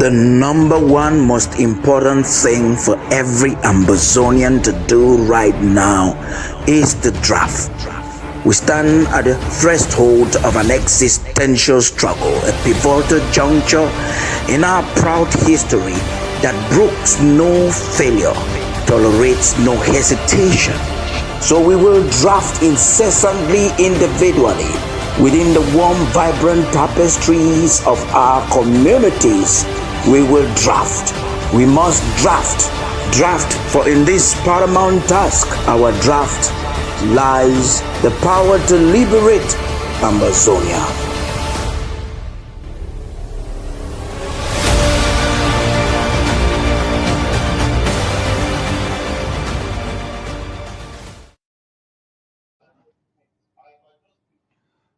The number one most important thing for every Ambazonian to do right now is the draft. We stand at the threshold of an existential struggle, a pivotal juncture in our proud history that brooks no failure, tolerates no hesitation. So we will draft incessantly, individually, within the warm, vibrant tapestries of our communities. We will draft. We must draft. Draft, for in this paramount task, our draft lies the power to liberate Ambazonia.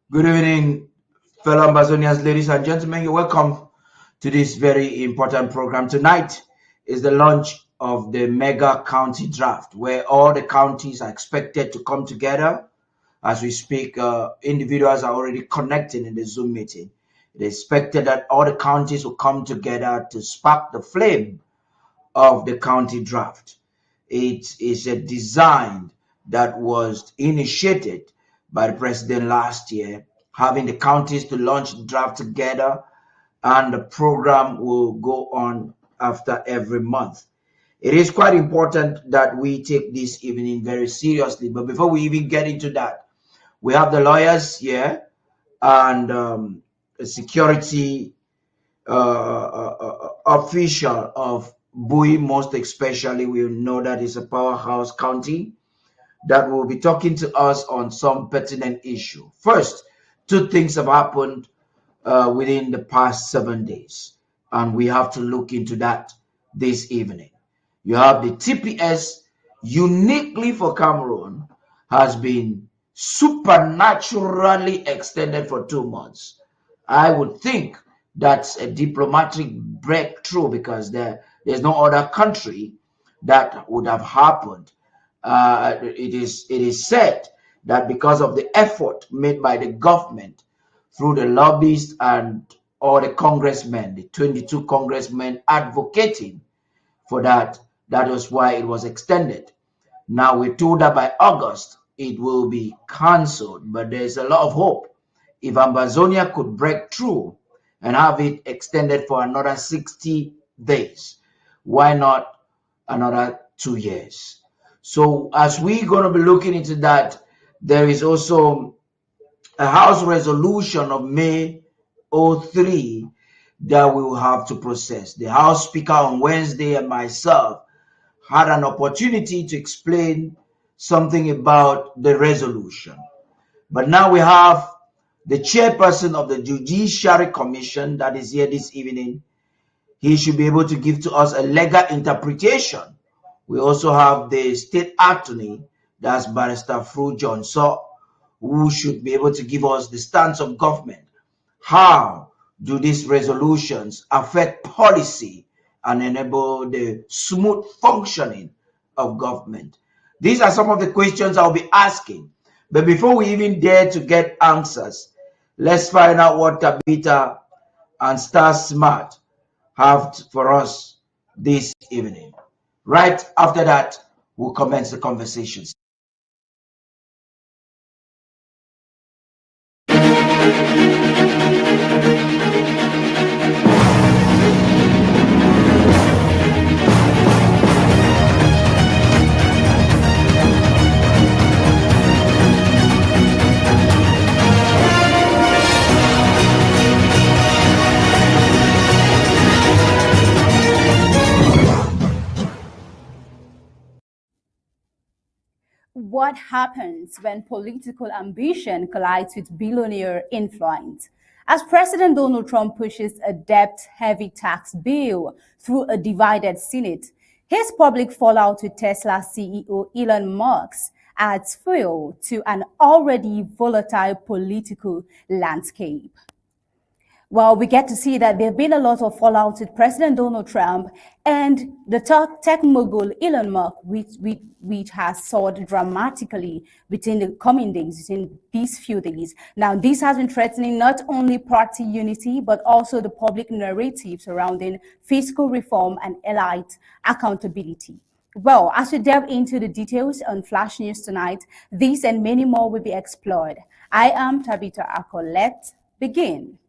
Good evening, fellow Ambazonians, ladies and gentlemen. You're welcome to this very important program. Tonight is the launch of the mega county draft, where all the counties are expected to come together. As we speak, individuals are already connecting in the Zoom meeting. It is expected that all the counties will come together to spark the flame of the county draft. It is a design that was initiated by the president last year, having the counties to launch the draft together, and the program will go on after every month. It is quite important that we take this evening very seriously. But before we even get into that, we have the lawyers here and a security official of Bui, most especially. We know that it's a powerhouse county that will be talking to us on some pertinent issue. First, two things have happened within the past 7 days, and we have to look into that this evening. You have the TPS, uniquely for Cameroon, has been supernaturally extended for 2 months. I would think that's a diplomatic breakthrough, because there's no other country that would have happened. It is said that because of the effort made by the government through the lobbyists and all the congressmen, the 22 congressmen advocating for that, that was why it was extended. Now we're told that by August it will be cancelled, but there's a lot of hope. If Ambazonia could break through and have it extended for another 60 days, why not another 2 years? So as we're going to be looking into that, there is also a House resolution of May 03 that we will have to process. The House Speaker on Wednesday and myself had an opportunity to explain something about the resolution. But now we have the chairperson of the Judiciary Commission that is here this evening. He should be able to give to us a legal interpretation. We also have the state attorney, that's Barrister Fru John Nsoh, who should be able to give us the stance of government. How do these resolutions affect policy and enable the smooth functioning of government? These are some of the questions I'll be asking. But before we even dare to get answers, let's find out what Tabitha and Star Smart have for us this evening. Right after that, we'll commence the conversations. What happens when political ambition collides with billionaire influence? As President Donald Trump pushes a debt-heavy tax bill through a divided Senate, his public fallout with Tesla CEO Elon Musk adds fuel to an already volatile political landscape. Well, we get to see that there have been a lot of fallout with President Donald Trump and the tech mogul Elon Musk, which has soared dramatically within the coming days, within these few days. Now, this has been threatening not only party unity, but also the public narrative surrounding fiscal reform and elite accountability. Well, as we delve into the details on Flash News tonight, these and many more will be explored. I am Tabitha Ako. Let's begin.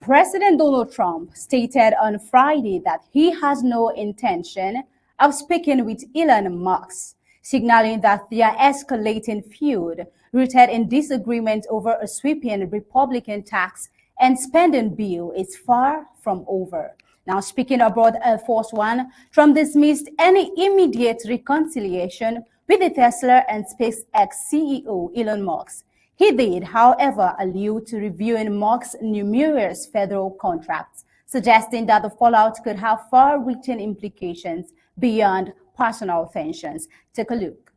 President Donald Trump stated on Friday that he has no intention of speaking with Elon Musk, signaling that their escalating feud, rooted in disagreement over a sweeping Republican tax and spending bill, is far from over. Now, speaking abroad Air Force One, Trump dismissed any immediate reconciliation with the Tesla and SpaceX CEO Elon Musk. He did, however, allude to reviewing Musk's numerous federal contracts, suggesting that the fallout could have far-reaching implications beyond personal tensions. Take a look.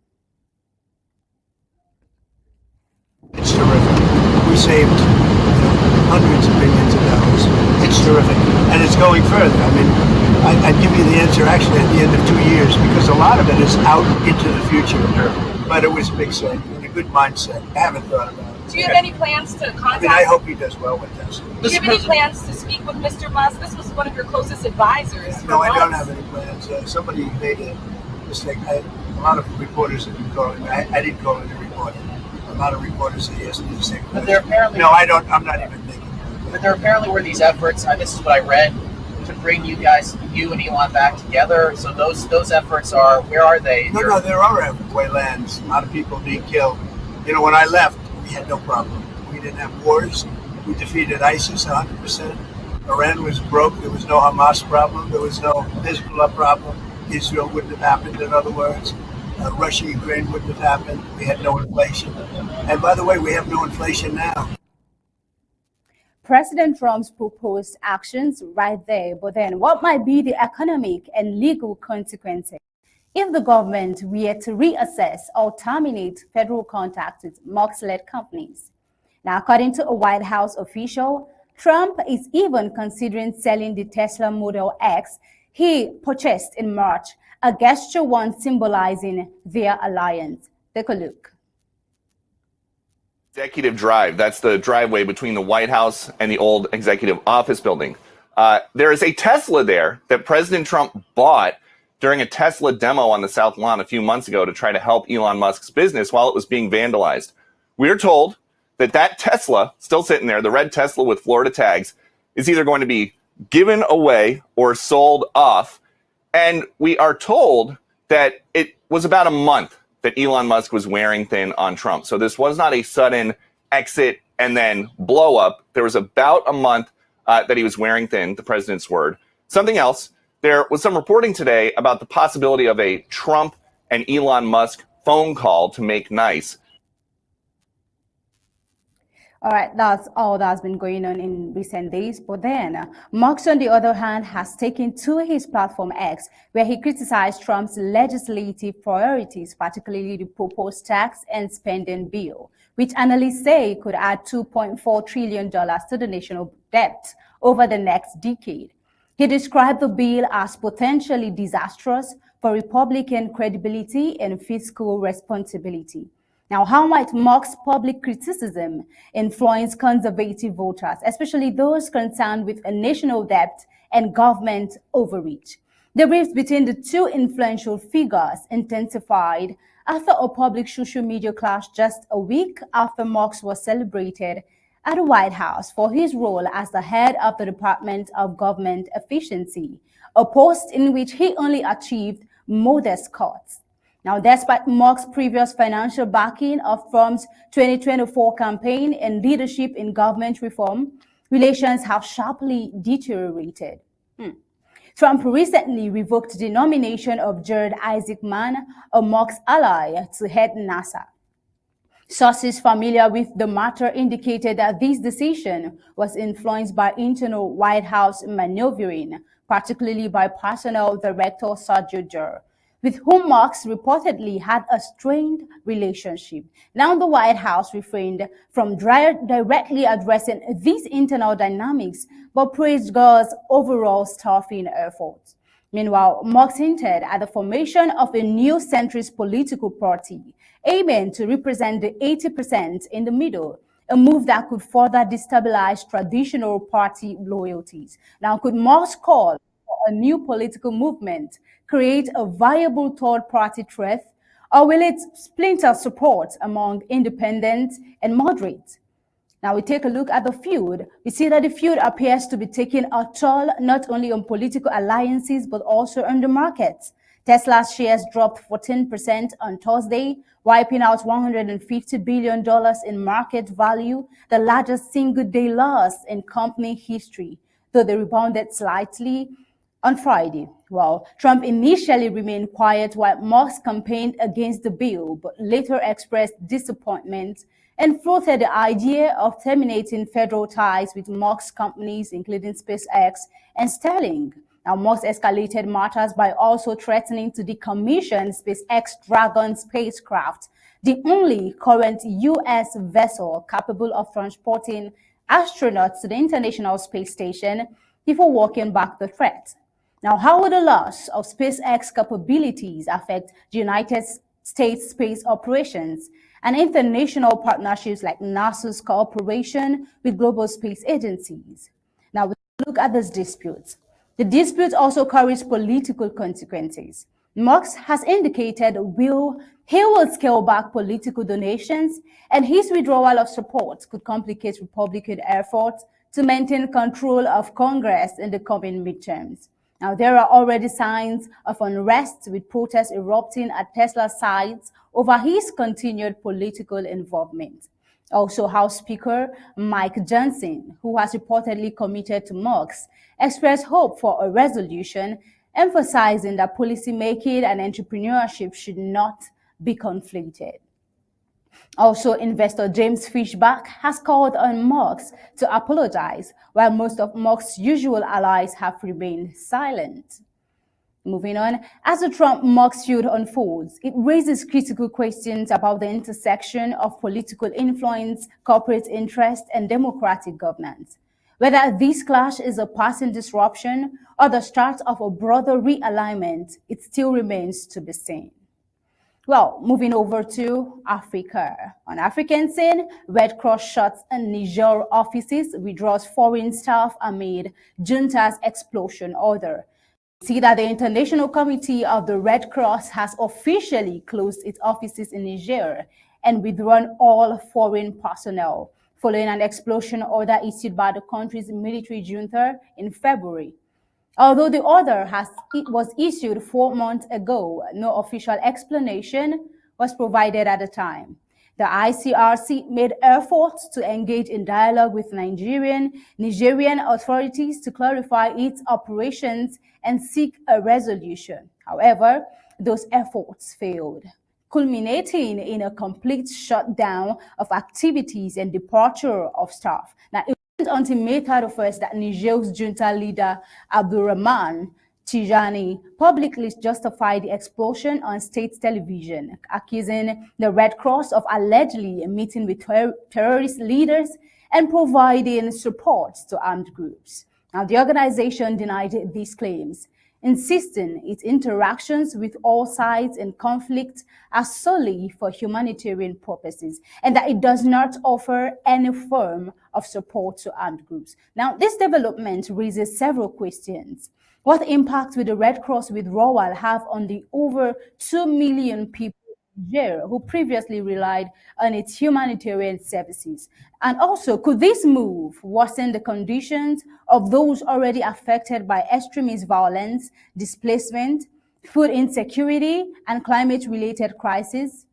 It's terrific. We saved hundreds of billions of dollars. It's terrific. And it's going further. I mean, I'd give you the answer actually at the end of 2 years, because a lot of it is out into the future. But it was a big set and a good mindset. I haven't thought about it. Do you have any plans to contact? I mean, I hope he does well with this. Do you have any plans to speak with Mr. Musk? This was one of your closest advisors. No, I don't have any plans. Somebody made a mistake. A lot of reporters have been calling me. I didn't call it a reporter. A lot of reporters say yes to the same question. But there apparently no, I don't. I'm not even thinking. But there apparently were these efforts. This is what I read, to bring you and Elon back together. So those efforts are, where are they? No, there are halfway lands. A lot of people being killed. You know, when I left, we had no problem. We didn't have wars. We defeated ISIS 100%. Iran was broke. There was no Hamas problem. There was no Hezbollah problem. Israel wouldn't have happened, in other words. Russia, Ukraine wouldn't have happened. We had no inflation. And by the way, we have no inflation now. President Trump's proposed actions right there, but then what might be the economic and legal consequences if the government were to reassess or terminate federal contacts with Musk-led companies? Now, according to a White House official, Trump is even considering selling the Tesla Model X he purchased in March, a gesture once symbolizing their alliance. Take a look. Executive Drive. That's the driveway between the White House and the old executive office building. There is a Tesla there that President Trump bought during a Tesla demo on the South Lawn a few months ago to try to help Elon Musk's business while it was being vandalized. We're told that Tesla, still sitting there, the red Tesla with Florida tags, is either going to be given away or sold off. And we are told that it was about a month that Elon Musk was wearing thin on Trump. So this was not a sudden exit and then blow up. There was about a month that he was wearing thin, the president's word. Something else, there was some reporting today about the possibility of a Trump and Elon Musk phone call to make nice. All right, that's all that's been going on in recent days. But then, Musk, on the other hand, has taken to his platform X, where he criticized Trump's legislative priorities, particularly the proposed tax and spending bill, which analysts say could add $2.4 trillion to the national debt over the next decade. He described the bill as potentially disastrous for Republican credibility and fiscal responsibility. Now, how might Musk's public criticism influence conservative voters, especially those concerned with a national debt and government overreach? The rift between the two influential figures intensified after a public social media clash just a week after Musk was celebrated at the White House for his role as the head of the Department of Government Efficiency, a post in which he only achieved modest cuts. Now, despite Musk's previous financial backing of Trump's 2024 campaign and leadership in government reform, relations have sharply deteriorated. Trump recently revoked the nomination of Jared Isaacman, a Musk's ally, to head NASA. Sources familiar with the matter indicated that this decision was influenced by internal White House maneuvering, particularly by Personnel Director Sergio Jur, with whom Musk reportedly had a strained relationship. Now the White House refrained from directly addressing these internal dynamics, but praised Jur's overall staffing efforts. Meanwhile, Musk hinted at the formation of a new centrist political party, aiming to represent the 80% in the middle, a move that could further destabilize traditional party loyalties. Now, could Musk call for a new political movement, create a viable third-party threat, or will it splinter support among independents and moderates? Now we take a look at the feud. We see that the feud appears to be taking a toll not only on political alliances but also on the markets. Tesla's shares dropped 14% on Thursday, wiping out $150 billion in market value, the largest single-day loss in company history, though they rebounded slightly on Friday. Well, Trump initially remained quiet while Musk campaigned against the bill, but later expressed disappointment and floated the idea of terminating federal ties with Musk's companies, including SpaceX and Starlink. Now, Musk escalated matters by also threatening to decommission SpaceX Dragon spacecraft, the only current U.S. vessel capable of transporting astronauts to the International Space Station, before walking back the threat. Now, how will the loss of SpaceX capabilities affect the United States space operations and international partnerships like NASA's cooperation with global space agencies? Now, we look at this dispute. The dispute also carries political consequences. Musk has indicated he will scale back political donations, and his withdrawal of support could complicate Republican efforts to maintain control of Congress in the coming midterms. Now, there are already signs of unrest, with protests erupting at Tesla sites over his continued political involvement. Also, House Speaker Mike Johnson, who has reportedly committed to Musk, expressed hope for a resolution, emphasizing that policymaking and entrepreneurship should not be conflated. Also, investor James Fishback has called on Musk to apologize, while most of Musk's usual allies have remained silent. Moving on, as the Trump-Musk feud unfolds, it raises critical questions about the intersection of political influence, corporate interest, and democratic governance. Whether this clash is a passing disruption or the start of a broader realignment, it still remains to be seen. Well, moving over to Africa. On African scene, Red Cross shuts Niger offices, withdraws foreign staff amid junta's expulsion order. See that the International Committee of the Red Cross has officially closed its offices in Niger and withdrawn all foreign personnel, following an expulsion order issued by the country's military junta in February. Although the order was issued 4 months ago, no official explanation was provided at the time. The ICRC made efforts to engage in dialogue with Nigerian authorities to clarify its operations and seek a resolution. However, those efforts failed, culminating in a complete shutdown of activities and departure of staff. Now, until May 31st that Niger's junta leader Abdurrahman Tijani publicly justified the expulsion on state television, accusing the Red Cross of allegedly meeting with terrorist leaders and providing support to armed groups. Now, the organization denied these claims, insisting its interactions with all sides in conflict are solely for humanitarian purposes and that it does not offer any form of support to armed groups. Now, this development raises several questions. What impact will the Red Cross withdrawal have on the over 2 million people in Niger who previously relied on its humanitarian services? And also, could this move worsen the conditions of those already affected by extremist violence, displacement, food insecurity, and climate-related crises?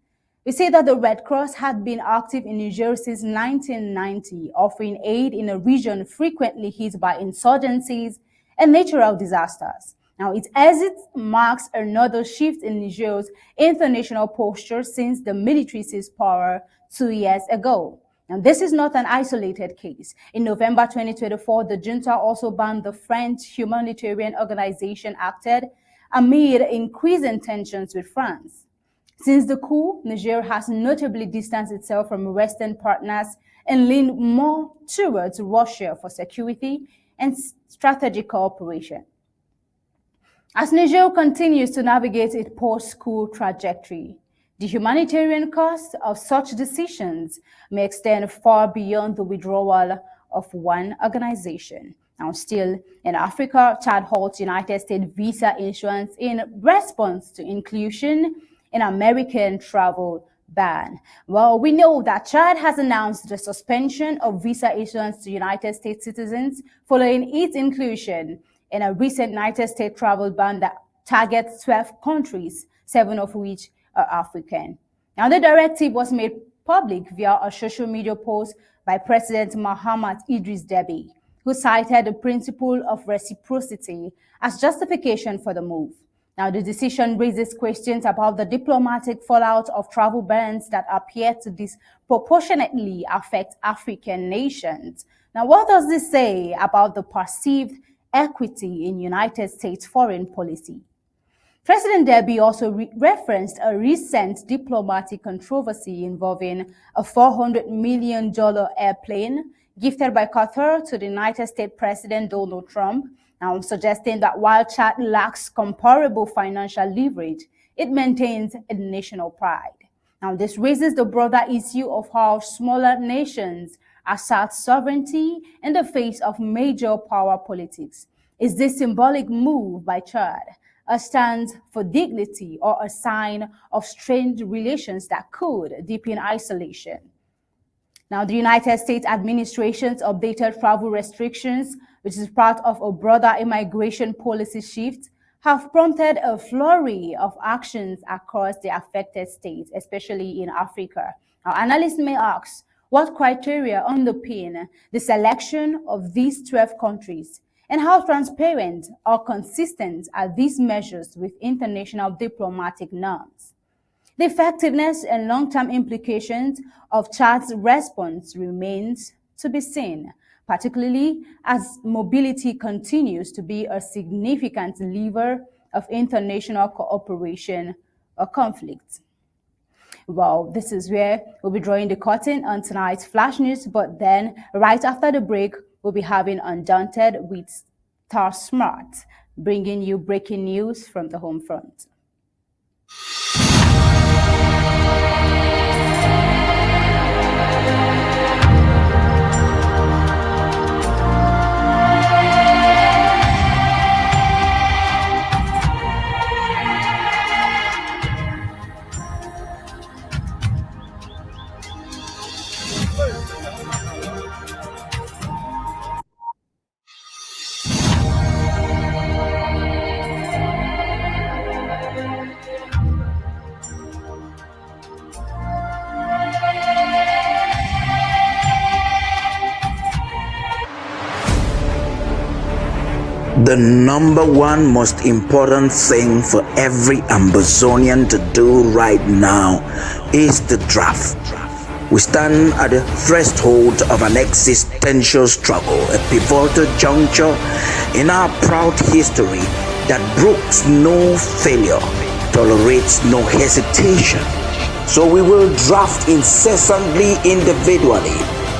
We say that the Red Cross had been active in Niger since 1990, offering aid in a region frequently hit by insurgencies and natural disasters. Now, its exit marks another shift in Niger's international posture since the military seized power 2 years ago. And this is not an isolated case. In November 2024, the junta also banned the French humanitarian organization acted amid increasing tensions with France. Since the coup, Niger has notably distanced itself from Western partners and leaned more towards Russia for security and strategic cooperation. As Niger continues to navigate its post-coup trajectory, the humanitarian cost of such decisions may extend far beyond the withdrawal of one organization. Now, still in Africa, Chad halts United States visa issuance in response to inclusion in American travel ban. Well, we know that Chad has announced the suspension of visa issuance to United States citizens following its inclusion in a recent United States travel ban that targets 12 countries, 7 of which are African. Now, the directive was made public via a social media post by President Mahamat Idris Deby, who cited the principle of reciprocity as justification for the move. Now, the decision raises questions about the diplomatic fallout of travel bans that appear to disproportionately affect African nations. Now, what does this say about the perceived equity in United States foreign policy? President Deby also referenced a recent diplomatic controversy involving a $400 million airplane gifted by Qatar to the United States President Donald Trump, now suggesting that while Chad lacks comparable financial leverage, it maintains a national pride. Now, this raises the broader issue of how smaller nations assert sovereignty in the face of major power politics. Is this symbolic move by Chad a stance for dignity or a sign of strained relations that could deepen isolation? Now, the United States administration's updated travel restrictions, which is part of a broader immigration policy shift, have prompted a flurry of actions across the affected states, especially in Africa. Now, analysts may ask, what criteria underpin the selection of these 12 countries, and how transparent or consistent are these measures with international diplomatic norms? The effectiveness and long-term implications of Chad's response remains to be seen, particularly as mobility continues to be a significant lever of international cooperation or conflict. Well, this is where we'll be drawing the curtain on tonight's Flash News, but then right after the break, we'll be having Undaunted with Star Smart, bringing you breaking news from the home front. The number one most important thing for every Ambazonian to do right now is the draft. We stand at the threshold of an existential struggle, a pivotal juncture in our proud history that brooks no failure, tolerates no hesitation. So we will draft incessantly, individually,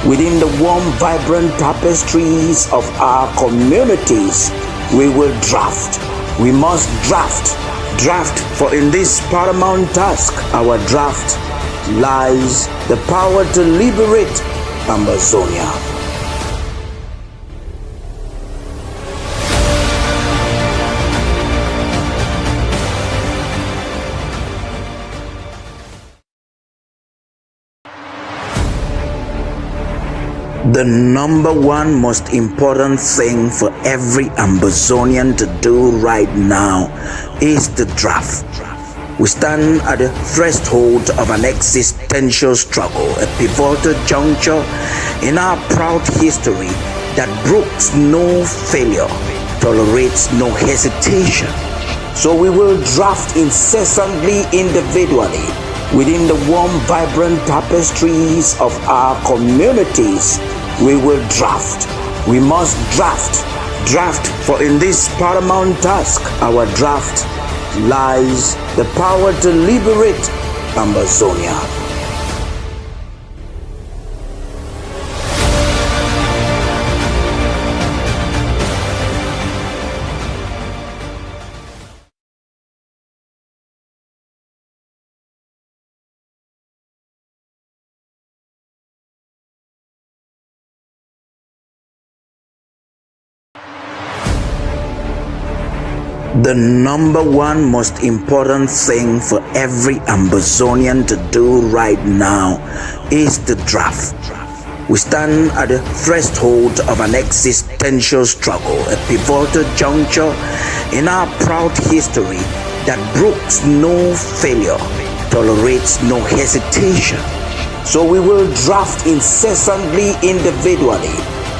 within the warm, vibrant tapestries of our communities. We will draft. We must draft. Draft, for in this paramount task, our draft lies the power to liberate Ambazonia. The number one most important thing for every Ambazonian to do right now is the draft. We stand at the threshold of an existential struggle, a pivotal juncture in our proud history that brooks no failure, tolerates no hesitation. So we will draft incessantly individually within the warm, vibrant tapestries of our communities. We will draft. We must draft. Draft, for in this paramount task, our draft lies the power to liberate Ambazonia. The number one most important thing for every Ambazonian to do right now is the draft. We stand at the threshold of an existential struggle, a pivotal juncture in our proud history that brooks no failure, tolerates no hesitation. So we will draft incessantly individually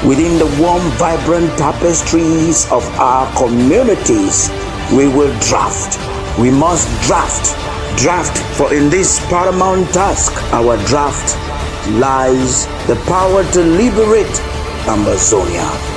within the warm, vibrant tapestries of our communities. We will draft. We must draft. Draft, for in this paramount task, our draft lies the power to liberate Ambazonia.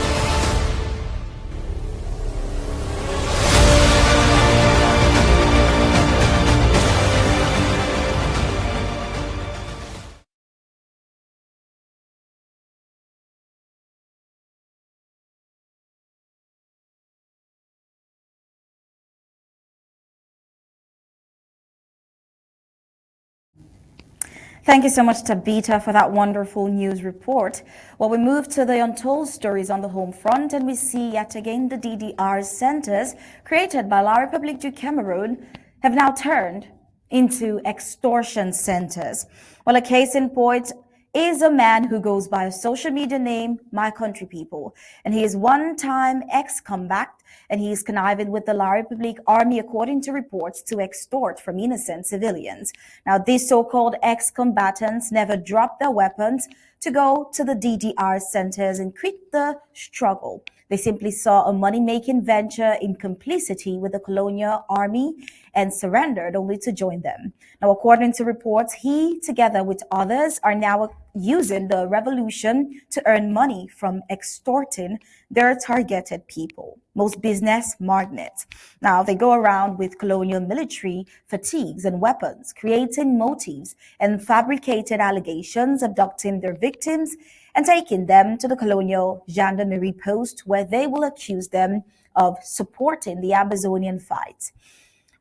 Thank you so much, Tabitha, for that wonderful news report. Well, we move to the untold stories on the home front, and we see yet again the DDR centers created by La République du Cameroon have now turned into extortion centers. Well, a case in point is a man who goes by a social media name, My Country People, and he is one-time ex-combat, and he is conniving with the La République Army, according to reports, to extort from innocent civilians. Now, these so-called ex-combatants never dropped their weapons to go to the DDR centers and quit the struggle. They simply saw a money-making venture in complicity with the colonial army and surrendered only to join them. Now, according to reports, he, together with others, are now using the revolution to earn money from extorting their targeted people, most business magnates. Now, they go around with colonial military fatigues and weapons, creating motives and fabricated allegations, abducting their victims and taking them to the colonial gendarmerie post, where they will accuse them of supporting the Ambazonian fight.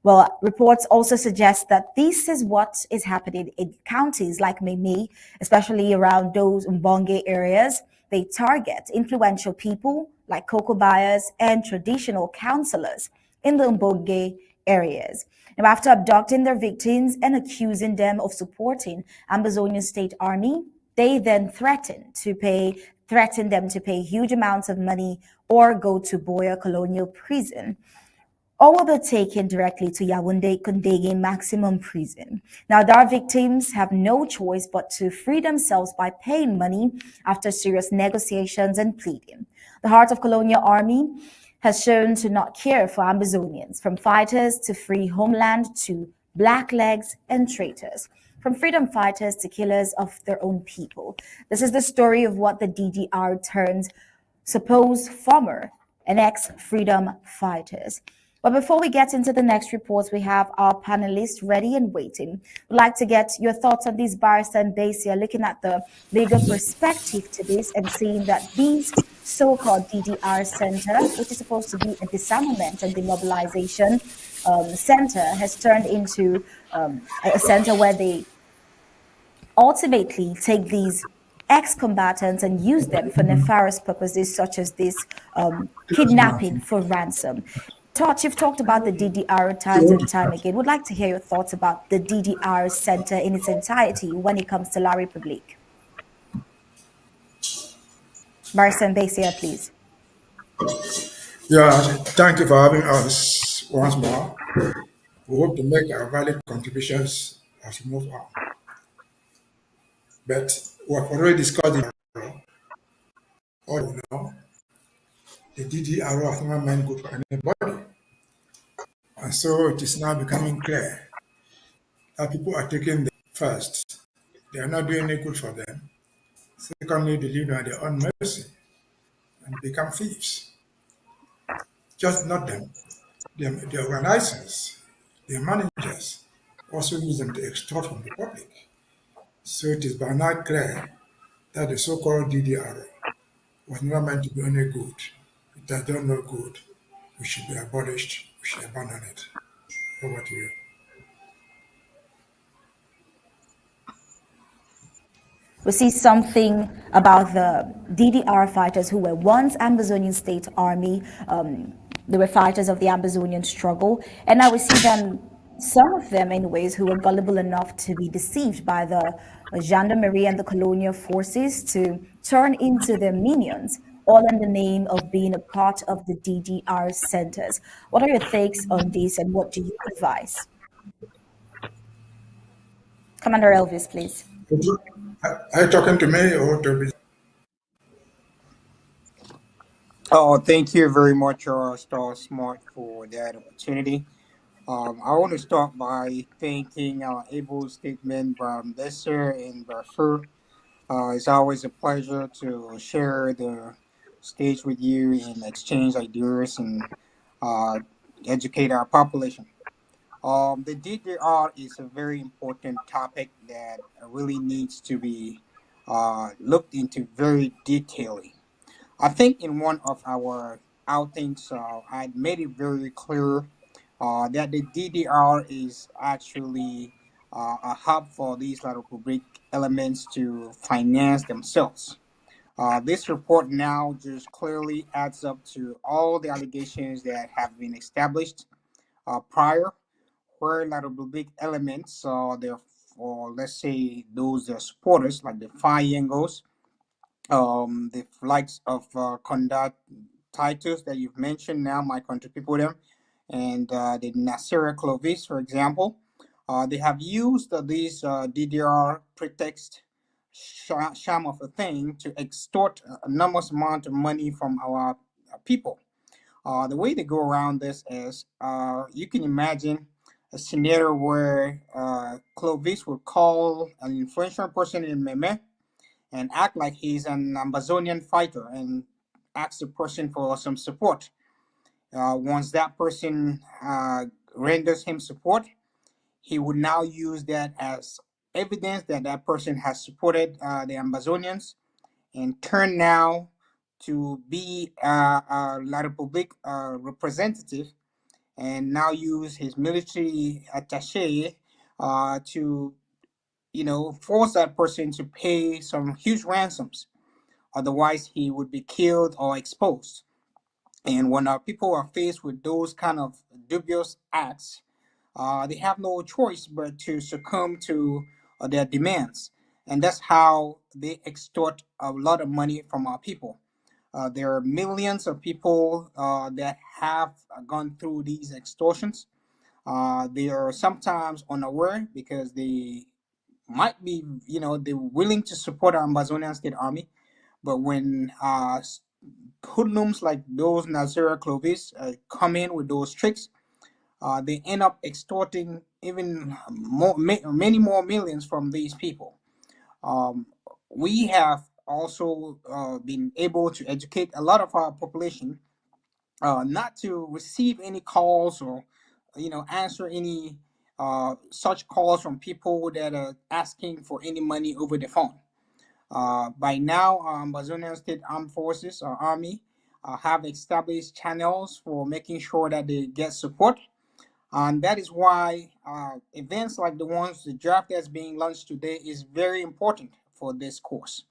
Well, reports also suggest that this is what is happening in counties like Meme, especially around those Mbonge areas. They target influential people like cocoa buyers and traditional counselors in the Mbonge areas. Now, after abducting their victims and accusing them of supporting Ambazonian State Army, they then threaten them to pay huge amounts of money or go to Boya Colonial Prison, or will be taken directly to Yaoundé Kondege Maximum Prison. Now, their victims have no choice but to free themselves by paying money after serious negotiations and pleading. The heart of colonial army has shown to not care for Ambazonians, from fighters to free homeland to blacklegs and traitors, from freedom fighters to killers of their own people. This is the story of what the DDR turns supposed former and ex-freedom fighters. But before we get into the next reports, we have our panelists ready and waiting. We'd like to get your thoughts on these, Barrister and Mbeseha, looking at the bigger perspective to this and seeing that these so-called DDR center, which is supposed to be a disarmament and demobilization center, has turned into a center where they ultimately take these ex-combatants and use them for nefarious purposes, such as this kidnapping for ransom. Todd, you've talked about the DDR time and time again. Would like to hear your thoughts about the DDR center in its entirety when it comes to La République. Barrister Mbeseha, please. Yeah, thank you for having us once more. We hope to make our valid contributions as we move on. But we have already discussed it. All you know, the DDR was never meant good for anybody. And so it is now becoming clear that people are taking the first. They are not doing any good for them. Secondly, they live by their own mercy and become thieves. Just not them. The organizers, the managers also use them to extort from the public. So it is by now clear that the so-called DDR was never meant to do any good. It does not no good. We should be abolished. We should abandon it. Over to you. We see something about the DDR fighters who were once Ambazonian State Army. They were fighters of the Ambazonian struggle. And now we see them, some of them anyways, who were gullible enough to be deceived by the gendarmerie and the colonial forces to turn into their minions, all in the name of being a part of the DDR centers. What are your takes on this and what do you advise? Commander Elvis, please. Are you talking to me or to me? Oh, thank you very much, Star Smart, for that opportunity. I want to start by thanking our able statement by Mbeseha and by Fru. It's always a pleasure to share the stage with you and exchange ideas and educate our population. The DDR is a very important topic that really needs to be looked into very detailedly. I think in one of our outings, I made it very clear that the DDR is actually a hub for these La Republic elements to finance themselves. This report now just clearly adds up to all the allegations that have been established prior, where La Republic elements, or let's say those supporters like the Five Yengos, the likes of Condat Titus that you've mentioned now, my country people them, and the Nasira Clovis, for example, they have used these DDR pretext sham of a thing to extort an enormous amount of money from our people. The way they go around this is you can imagine a scenario where Clovis would call an influential person in Meme and act like he's an Ambazonian fighter and ask the person for some support. Once that person renders him support, he would now use that as evidence that that person has supported the Ambazonians and turn now to be a La Republique representative and now use his military attaché to force that person to pay some huge ransoms. Otherwise, he would be killed or exposed. And when our people are faced with those kind of dubious acts, they have no choice but to succumb to their demands. And that's how they extort a lot of money from our people. There are millions of people that have gone through these extortions. They are sometimes unaware because they might be, they're willing to support our Ambazonian State Army, but when hoodlums like those Nazira Clovis come in with those tricks, they end up extorting even more, many more millions from these people. Um, we have also been able to educate a lot of our population not to receive any calls or answer any such calls from people that are asking for any money over the phone. By now, Ambazonian State Armed Forces or Army have established channels for making sure that they get support. And that is why events like the draft that's being launched today is very important for this course.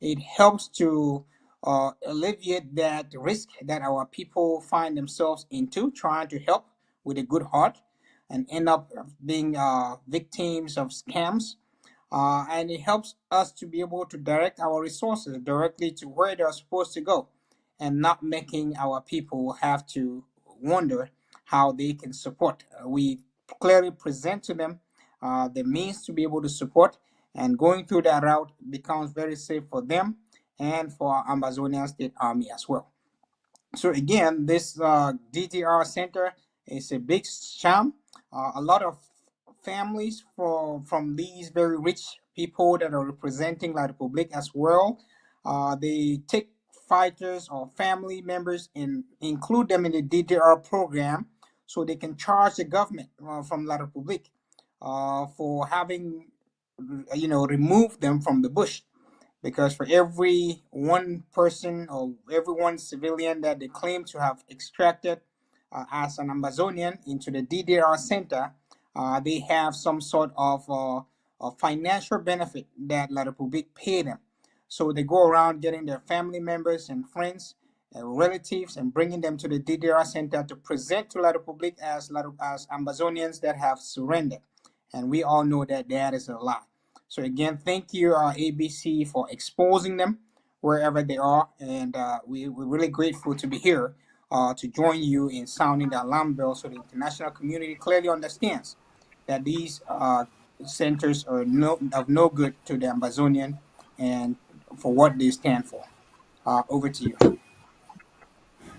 It helps to alleviate that risk that our people find themselves into trying to help with a good heart and end up being victims of scams. And it helps us to be able to direct our resources directly to where they're supposed to go and not making our people have to wonder how they can support. We clearly present to them the means to be able to support, and going through that route becomes very safe for them and for our Ambazonian State Army as well. So again, this DDR center is a big sham. A lot of families from these very rich people that are representing La Republique as well. They take fighters or family members and include them in the DDR program, so they can charge the government from La Republique for having, removed them from the bush, because for every one person or every one civilian that they claim to have extracted as an Ambazonian into the DDR center, they have some sort of financial benefit that La Republique pay them. So they go around getting their family members and friends, relatives, and bringing them to the DDR center to present to La Republique as Ambazonians that have surrendered. And we all know that that is a lie. So again, thank you, ABC, for exposing them wherever they are, and we're really grateful to be here to join you in sounding the alarm bell, so the international community clearly understands that these centers are of no good to the Ambazonian and for what they stand for. Over to you.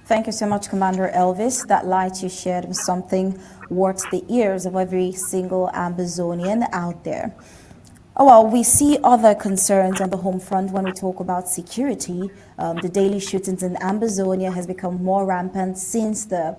Thank you so much, Commander Elvis. That light you shared was something worth the ears of every single Ambazonian out there. Oh, well, we see other concerns on the home front when we talk about security. The daily shootings in Ambazonia has become more rampant since the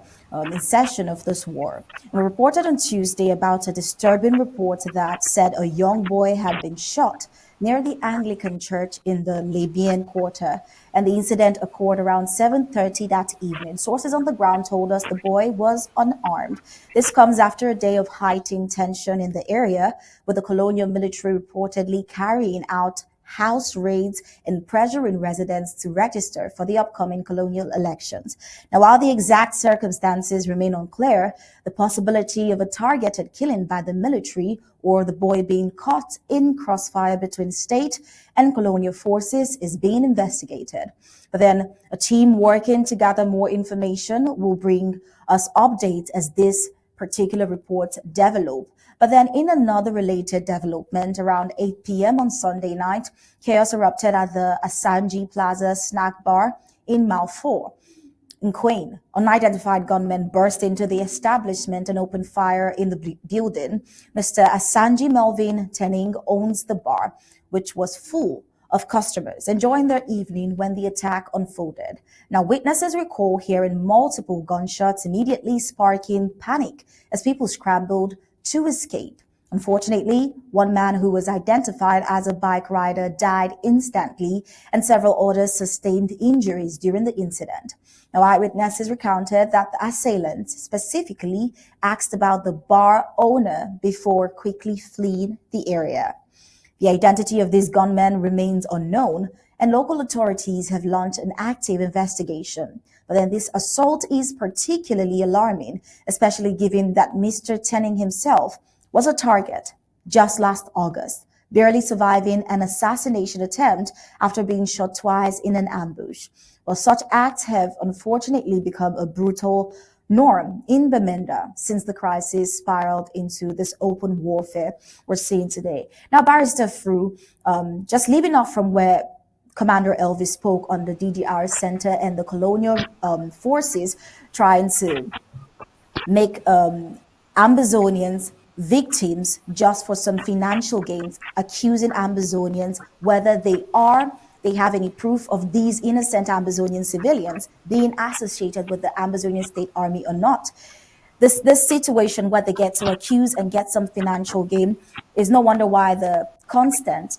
inception of this war. We reported on Tuesday about a disturbing report that said a young boy had been shot near the Anglican church in the Libyan Quarter, and the incident occurred around 7:30 that evening. Sources on the ground told us the boy was unarmed. This comes after a day of heightened tension in the area, with the colonial military reportedly carrying out house raids and pressuring residents to register for the upcoming colonial elections. Now, while the exact circumstances remain unclear, the possibility of a targeted killing by the military or the boy being caught in crossfire between state and colonial forces is being investigated. But then a team working to gather more information will bring us updates as this particular report develop. But then in another related development, around 8 p.m. on Sunday night, chaos erupted at the Asanji Plaza snack bar in Mile 4. In Queen, unidentified gunmen burst into the establishment and opened fire in the building. Mr. Asanji Melvin Tenning owns the bar, which was full of customers enjoying their evening when the attack unfolded. Now, witnesses recall hearing multiple gunshots, immediately sparking panic as people scrambled to escape. Unfortunately, one man who was identified as a bike rider died instantly, and several others sustained injuries during the incident. Now, eyewitnesses recounted that the assailants specifically asked about the bar owner before quickly fleeing the area. The identity of these gunmen remains unknown, and local authorities have launched an active investigation. But then this assault is particularly alarming, especially given that Mr. Tenning himself was a target just last August, barely surviving an assassination attempt after being shot twice in an ambush. Well, such acts have unfortunately become a brutal norm in Bamenda since the crisis spiraled into this open warfare we're seeing today. Now, Barrister Fru, just leaving off from where Commander Elvis spoke on the DDR Center and the colonial forces trying to make Ambazonians victims just for some financial gains, accusing Ambazonians whether they have any proof of these innocent Ambazonian civilians being associated with the Ambazonian State Army or not. This situation where they get to accuse and get some financial gain is no wonder why the constant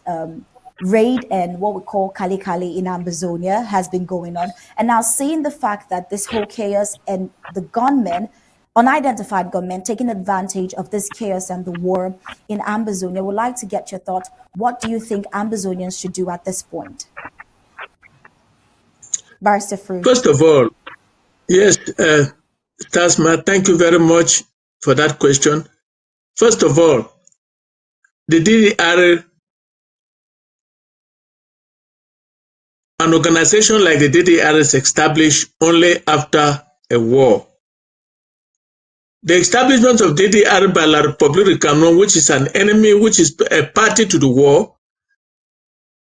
raid and what we call Kali Kali in Ambazonia has been going on. And now seeing the fact that this whole chaos and the gunmen, unidentified gunmen, taking advantage of this chaos and the war in Ambazonia, would like to get your thoughts. What do you think Ambazonians should do at this point? Barrister Fru. First of all, yes, Tasma, thank you very much for that question. First of all, the DDR, an organization like the DDR is established only after a war. The establishment of DDR by La République du Cameroon, which is an enemy, which is a party to the war,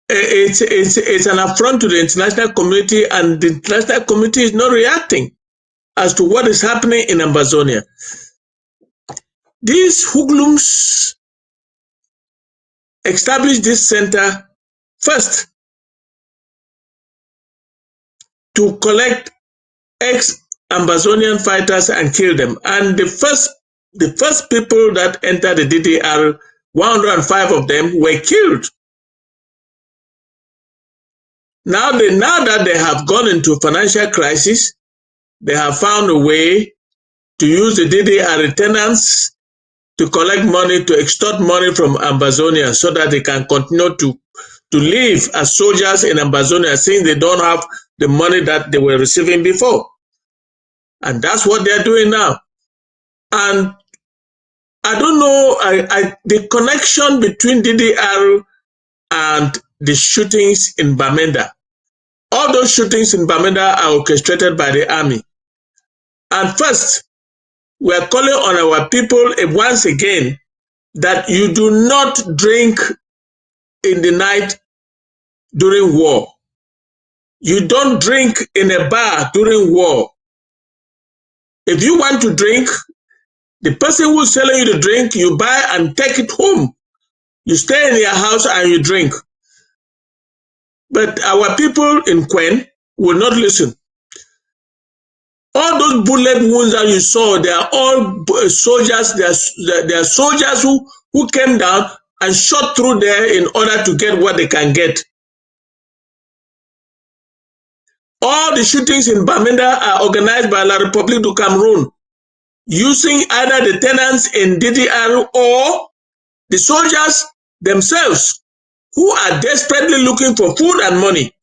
it's an affront to the international community, and the international community is not reacting as to what is happening in Ambazonia. These hoodlums established this center first to collect ex-Ambazonian fighters and kill them. And the first people that entered the DDR, 105 of them were killed. Now that they have gone into financial crisis, they have found a way to use the DDR tenants to collect money, to extort money from Ambazonia so that they can continue to live as soldiers in Ambazonia, since they don't have the money that they were receiving before. And that's what they're doing now. And I don't know, the connection between DDR and the shootings in Bamenda. All those shootings in Bamenda are orchestrated by the army. And first, we are calling on our people once again that you do not drink in the night during war. You don't drink in a bar during war. If you want to drink, the person who's selling you the drink, you buy and take it home. You stay in your house and you drink. But our people in Quen will not listen. All those bullet wounds that you saw, they are all soldiers. They are soldiers who came down and shot through there in order to get what they can get. All the shootings in Bamenda are organized by La République du Cameroon, using either the tenants in DDR or the soldiers themselves, who are desperately looking for food and money.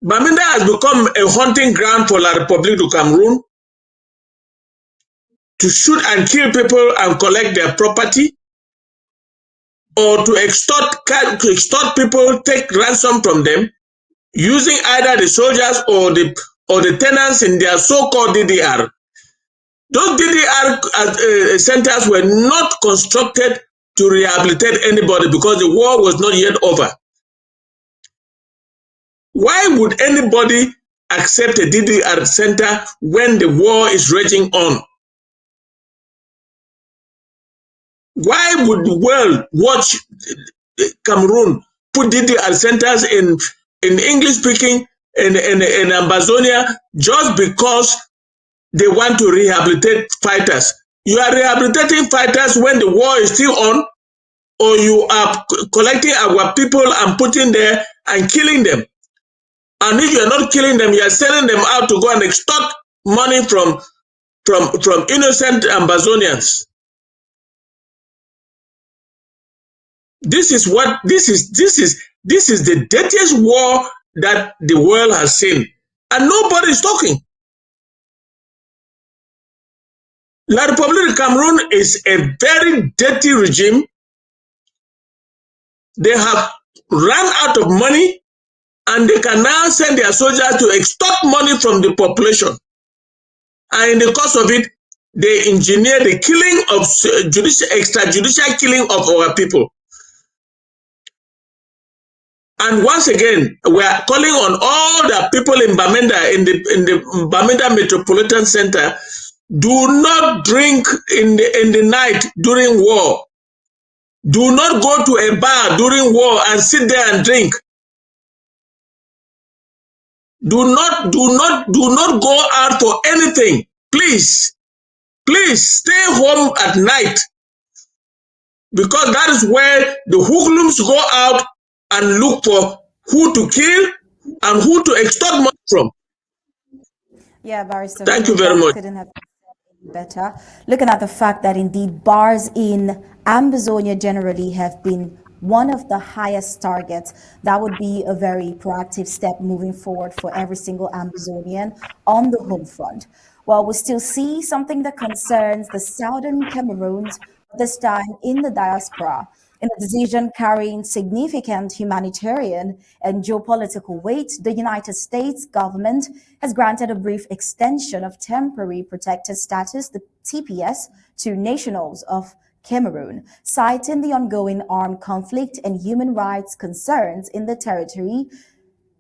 Bamenda has become a hunting ground for La République du Cameroon to shoot and kill people and collect their property, or to extort people, take ransom from them, using either the soldiers or the tenants in their so-called DDR. Those DDR centers were not constructed to rehabilitate anybody because the war was not yet over. Why would anybody accept a DDR center when the war is raging on? Why would the world watch Cameroon put DDR centers in English speaking in Ambazonia just because they want to rehabilitate fighters? You are rehabilitating fighters when the war is still on, or you are collecting our people and putting there and killing them. And if you are not killing them, you are sending them out to go and extort money from innocent Ambazonians. This is the dirtiest war that the world has seen, and nobody is talking. La République du Cameroon is a very dirty regime. They have run out of money, and they can now send their soldiers to extort money from the population. And in the course of it, they engineer the killing of extrajudicial killing of our people. And once again, we are calling on all the people in Bamenda, in the Bamenda Metropolitan Center, do not drink in the night during war. Do not go to a bar during war and sit there and drink. Do not go out for anything. Please stay home at night, because that is where the hoodlums go out and look for who to kill and who to extort money from. Yeah, Barrister. Thank you very much. Couldn't have said better. Looking at the fact that indeed bars in Ambazonia generally have been one of the highest targets, that would be a very proactive step moving forward for every single Ambazonian on the home front. Well, we still see something that concerns the southern Cameroons, this time in the diaspora, in a decision carrying significant humanitarian and geopolitical weight. The United States government has granted a brief extension of temporary protected status, the TPS, to nationals of Cameroon, citing the ongoing armed conflict and human rights concerns in the territory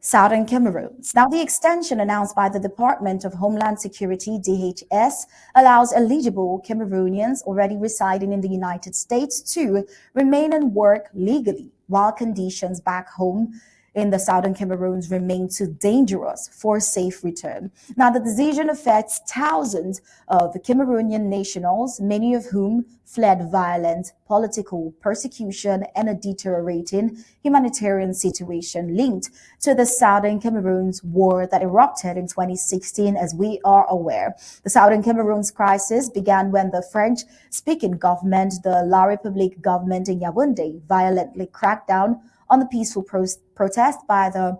Southern Cameroon. Now, the extension announced by the Department of Homeland Security, DHS, allows eligible Cameroonians already residing in the United States to remain and work legally, while conditions back home in the Southern Cameroons remain too dangerous for safe return. Now, the decision affects thousands of Cameroonian nationals, many of whom fled violent political persecution and a deteriorating humanitarian situation linked to the Southern Cameroons war that erupted in 2016, as we are aware. The Southern Cameroons crisis began when the French-speaking government, the La République government in Yaoundé, violently cracked down on the peaceful protest by the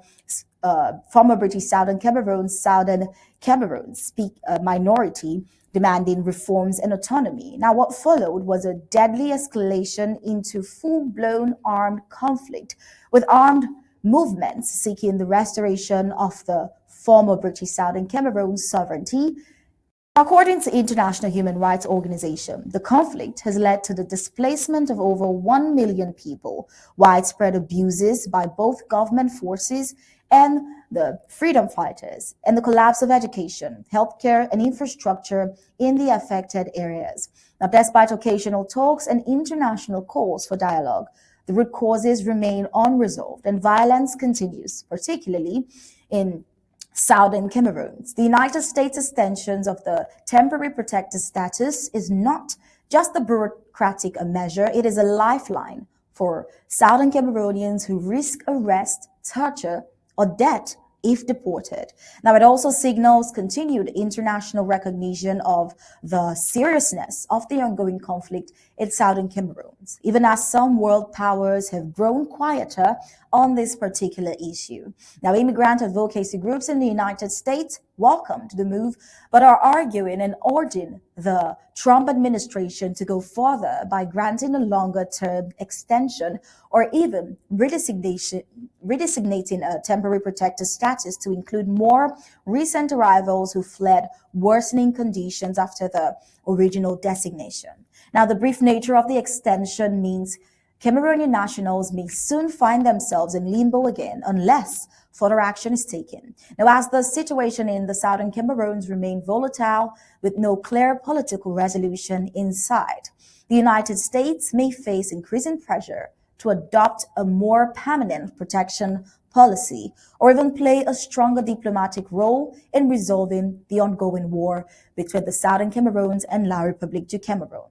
former British Southern Cameroons minority demanding reforms and autonomy. Now, what followed was a deadly escalation into full-blown armed conflict, with armed movements seeking the restoration of the former British Southern Cameroon's sovereignty. According to International Human Rights Organization, the conflict has led to the displacement of over 1 million people, widespread abuses by both government forces and the freedom fighters, and the collapse of education, healthcare, and infrastructure in the affected areas. Now, despite occasional talks and international calls for dialogue, the root causes remain unresolved and violence continues, particularly in Southern Cameroon. The United States extensions of the temporary protected status is not just a bureaucratic measure, it is a lifeline for Southern Cameroonians who risk arrest, torture, or death if deported. Now, it also signals continued international recognition of the seriousness of the ongoing conflict in Southern Cameroon, even as some world powers have grown quieter on this particular issue. Now, immigrant advocacy groups in the United States welcomed the move, but are arguing and urging the Trump administration to go further by granting a longer-term extension or even redesignating a temporary protected status to include more recent arrivals who fled worsening conditions after the original designation. Now, the brief nature of the extension means Cameroonian nationals may soon find themselves in limbo again unless further action is taken. Now, as the situation in the Southern Cameroons remains volatile with no clear political resolution in sight, the United States may face increasing pressure to adopt a more permanent protection policy or even play a stronger diplomatic role in resolving the ongoing war between the Southern Cameroons and La République du Cameroon.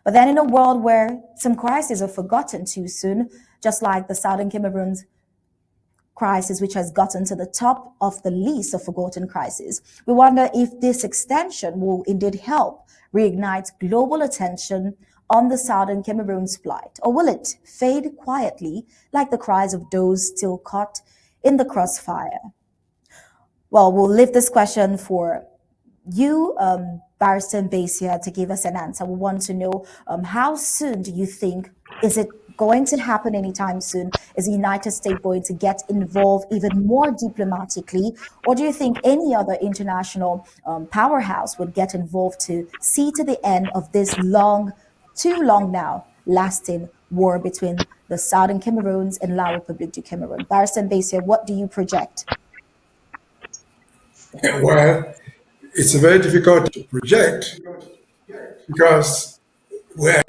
But then in a world where some crises are forgotten too soon, just like the Southern Cameroons crisis, which has gotten to the top of the list of forgotten crises, we wonder if this extension will indeed help reignite global attention on the Southern Cameroon's plight, or will it fade quietly like the cries of those still caught in the crossfire? Well, we'll leave this question for you, Barrister Mbeseha, to give us an answer. We want to know how soon do you think, is it going to happen anytime soon? Is the United States going to get involved even more diplomatically? Or do you think any other international powerhouse would get involved to see to the end of this too long now, lasting war between the Southern Cameroons and La République du Cameroon? Barrister Mbeseha, what do you project? Well, it's very difficult to project because we're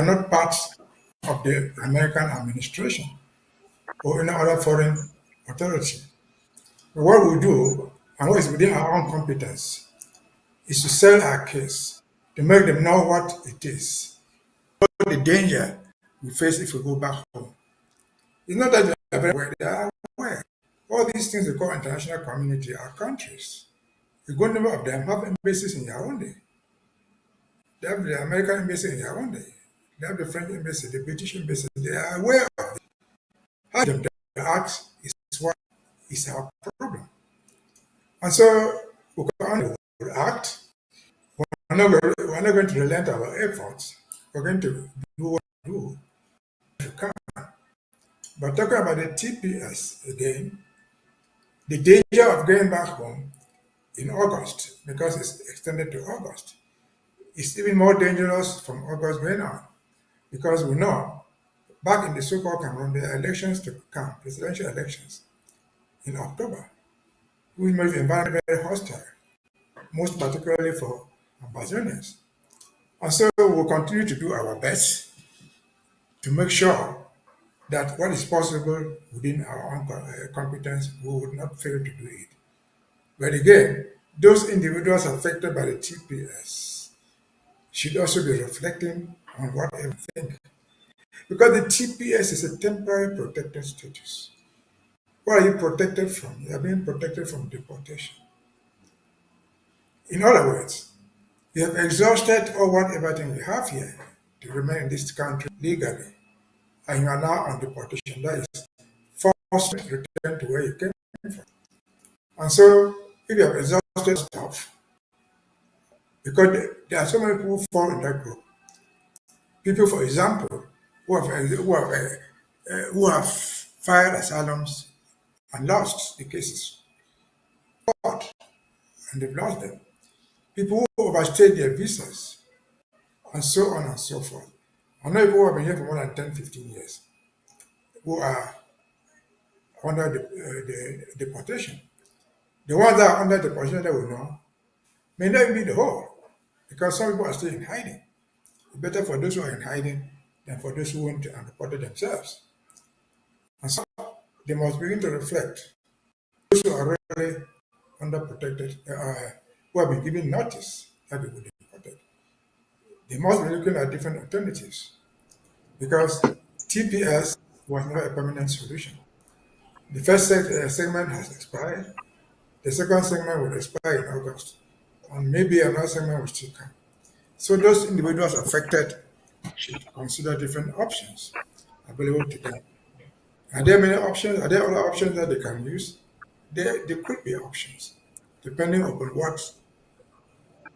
not part of the American administration or any other foreign authority. But what we do, and what is within our own competence, is to sell our case, to make them know what it is, what the danger we face if we go back home. It's not that they are very aware, they are aware. All these things we call international community are countries. A good number of them have embassies in Yaoundé. They have the American embassy in Yaoundé. They have the French embassy, the British embassy. They are aware of it. How them act is what is our problem. And so we can only act. We're not going to relent our efforts. We're going to do what we do if we can. But talking about the TPS again, the danger of going back home in August, because it's extended to August, it's even more dangerous from August going on. because we know back in the so-called Cameroon, there are elections to come, presidential elections in October, which makes the environment very hostile, most particularly for Ambazonians. And so we'll continue to do our best to make sure that what is possible within our own competence, we would not fail to do it. But again, those individuals affected by the TPS should also be reflecting on what they think. Because the TPS is a temporary protected status. What are you protected from? You are being protected from deportation. In other words, you have exhausted all whatever thing you have here to remain in this country legally, and you are now on deportation. That is forced to return to where you came from. And so, if you have exhausted stuff, because there are so many people who fall in that group. People, for example, who have filed asylums and lost the cases, court, and they've lost them. People who overstayed their visas, and so on and so forth. I know people who have been here for more than 10, 15 years, who are under the deportation. The ones that are under deportation that we know may not even be the whole, because some people are still in hiding. It's better for those who are in hiding than for those who went and reported themselves. And so they must begin to reflect. Those who are really under protected, who have been given notice that they will be deported, they must be looking at different alternatives, because TPS was not a permanent solution. The first segment has expired. The second segment will expire in August, and maybe another segment will still come. So those individuals affected should consider different options available to them. Are there many options? Are there other options that they can use? There could be options, depending upon what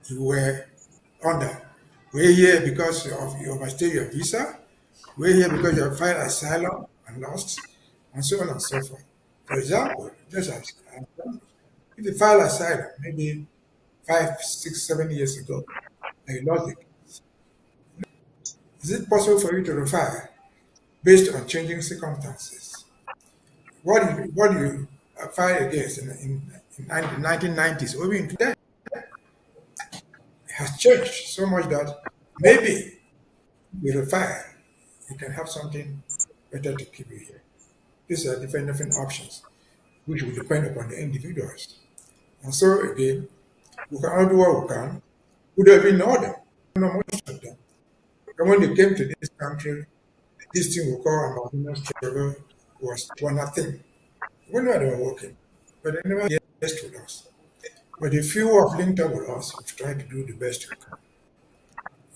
you were under. We're here because you overstayed your visa. We're here because you have filed asylum and lost, and so on and so forth. For example, just as if you file asylum maybe 5, 6, 7 years ago, and you lost the case, is it possible for you to refile based on changing circumstances? What do you file against in the 1990s or even today? It has changed so much that maybe with a fire, you can have something better to keep you here. These are different options, which will depend upon the individuals. And so again, we can all do what we can. We don't even know them. We don't know most of them. And when they came to this country, this thing we call Ambazonia struggle was nothing. We know they were working, but they never guessed with us. But the few who have linked up with us, we've tried to do the best we can.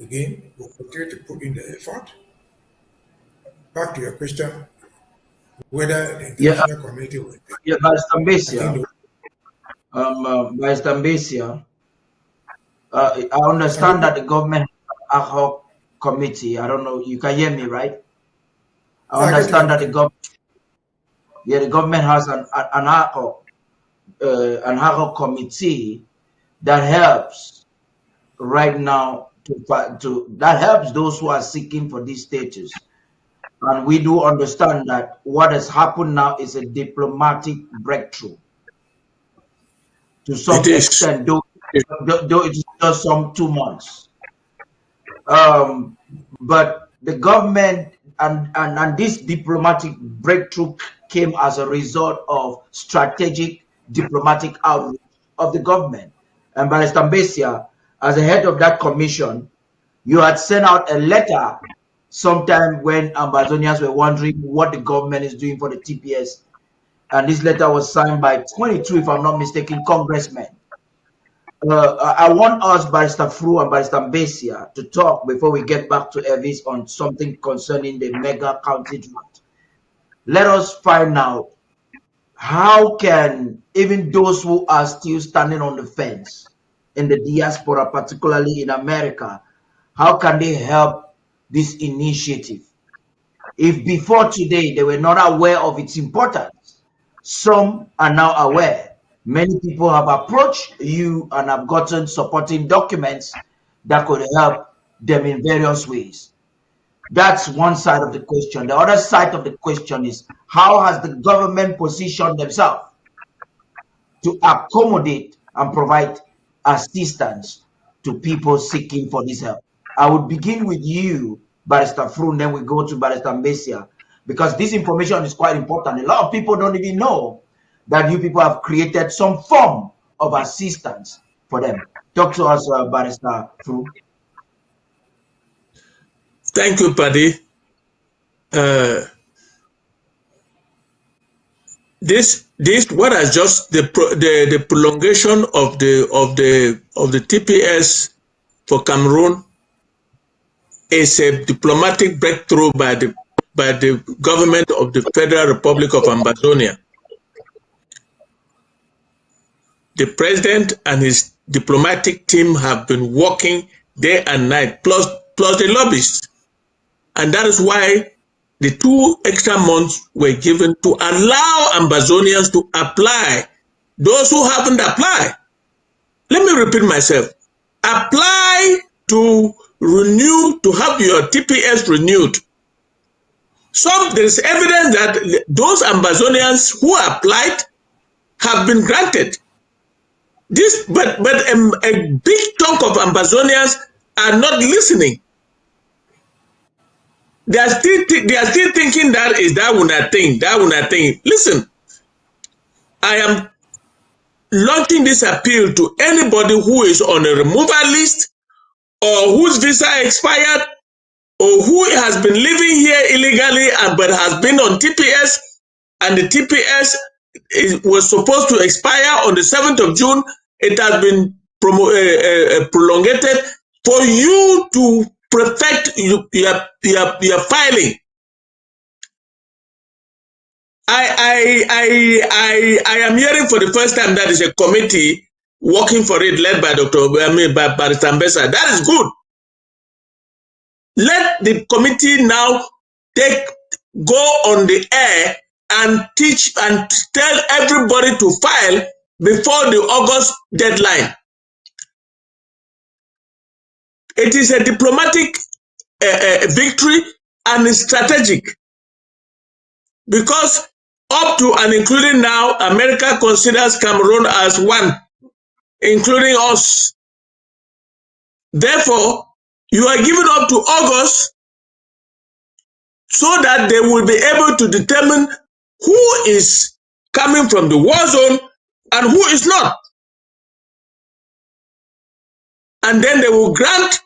Again, we'll continue to put in the effort. Back to your question, whether the international community will. Yeah, Mbeseha. Mbeseha, I understand that the government ad hoc committee. I don't know. You can hear me, right? I understand that the government has an ad hoc committee that helps right now that helps those who are seeking for these status. And we do understand that what has happened now is a diplomatic breakthrough. To some extent, though it's just some 2 months. But the government and this diplomatic breakthrough came as a result of strategic diplomatic outreach of the government. And Mbeseha, as the head of that commission, you had sent out a letter sometime when Ambazonians were wondering what the government is doing for the TPS. And this letter was signed by 22, if I'm not mistaken, congressmen. I want us, Barrister Fru and Barrister Mbeseha, to talk before we get back to Elvis on something concerning the mega county draft. Let us find out how can even those who are still standing on the fence in the diaspora, particularly in America, how can they help this initiative? If before today they were not aware of its importance, some are now aware. Many people have approached you and have gotten supporting documents that could help them in various ways. That's one side of the question. The other side of the question is, how has the government positioned themselves to accommodate and provide assistance to people seeking for this help? I would begin with you, Barrister Fru, and then we go to Barrister Mbeseha, because this information is quite important. A lot of people don't even know that you people have created some form of assistance for them. Talk to us, Barrister Fru. Thank you, Paddy. This what has just the prolongation of the TPS for Cameroon is a diplomatic breakthrough by the government of the Federal Republic of Ambazonia. The president and his diplomatic team have been working day and night, plus the lobbyists, and that is why the 2 extra months were given to allow Ambazonians to apply. Those who haven't applied, let me repeat myself, apply to renew, to have your TPS renewed. There is evidence that those Ambazonians who applied have been granted. But a big chunk of Ambazonians are not listening. They are still thinking that is that one thing. Listen, I am launching this appeal to anybody who is on a removal list or whose visa expired or who has been living here illegally but has been on TPS, and the TPS was supposed to expire on the 7th of June. It has been prolonged for you to perfect your filing. I am hearing for the first time that is a committee working for it, led by by Barrister Mbeseha. That is good. Let the committee now go on the air and teach and tell everybody to file before the August deadline. It is a diplomatic victory and strategic, because up to and including now, America considers Cameroon as one, including us. Therefore, you are given up to August so that they will be able to determine who is coming from the war zone and who is not. And then they will grant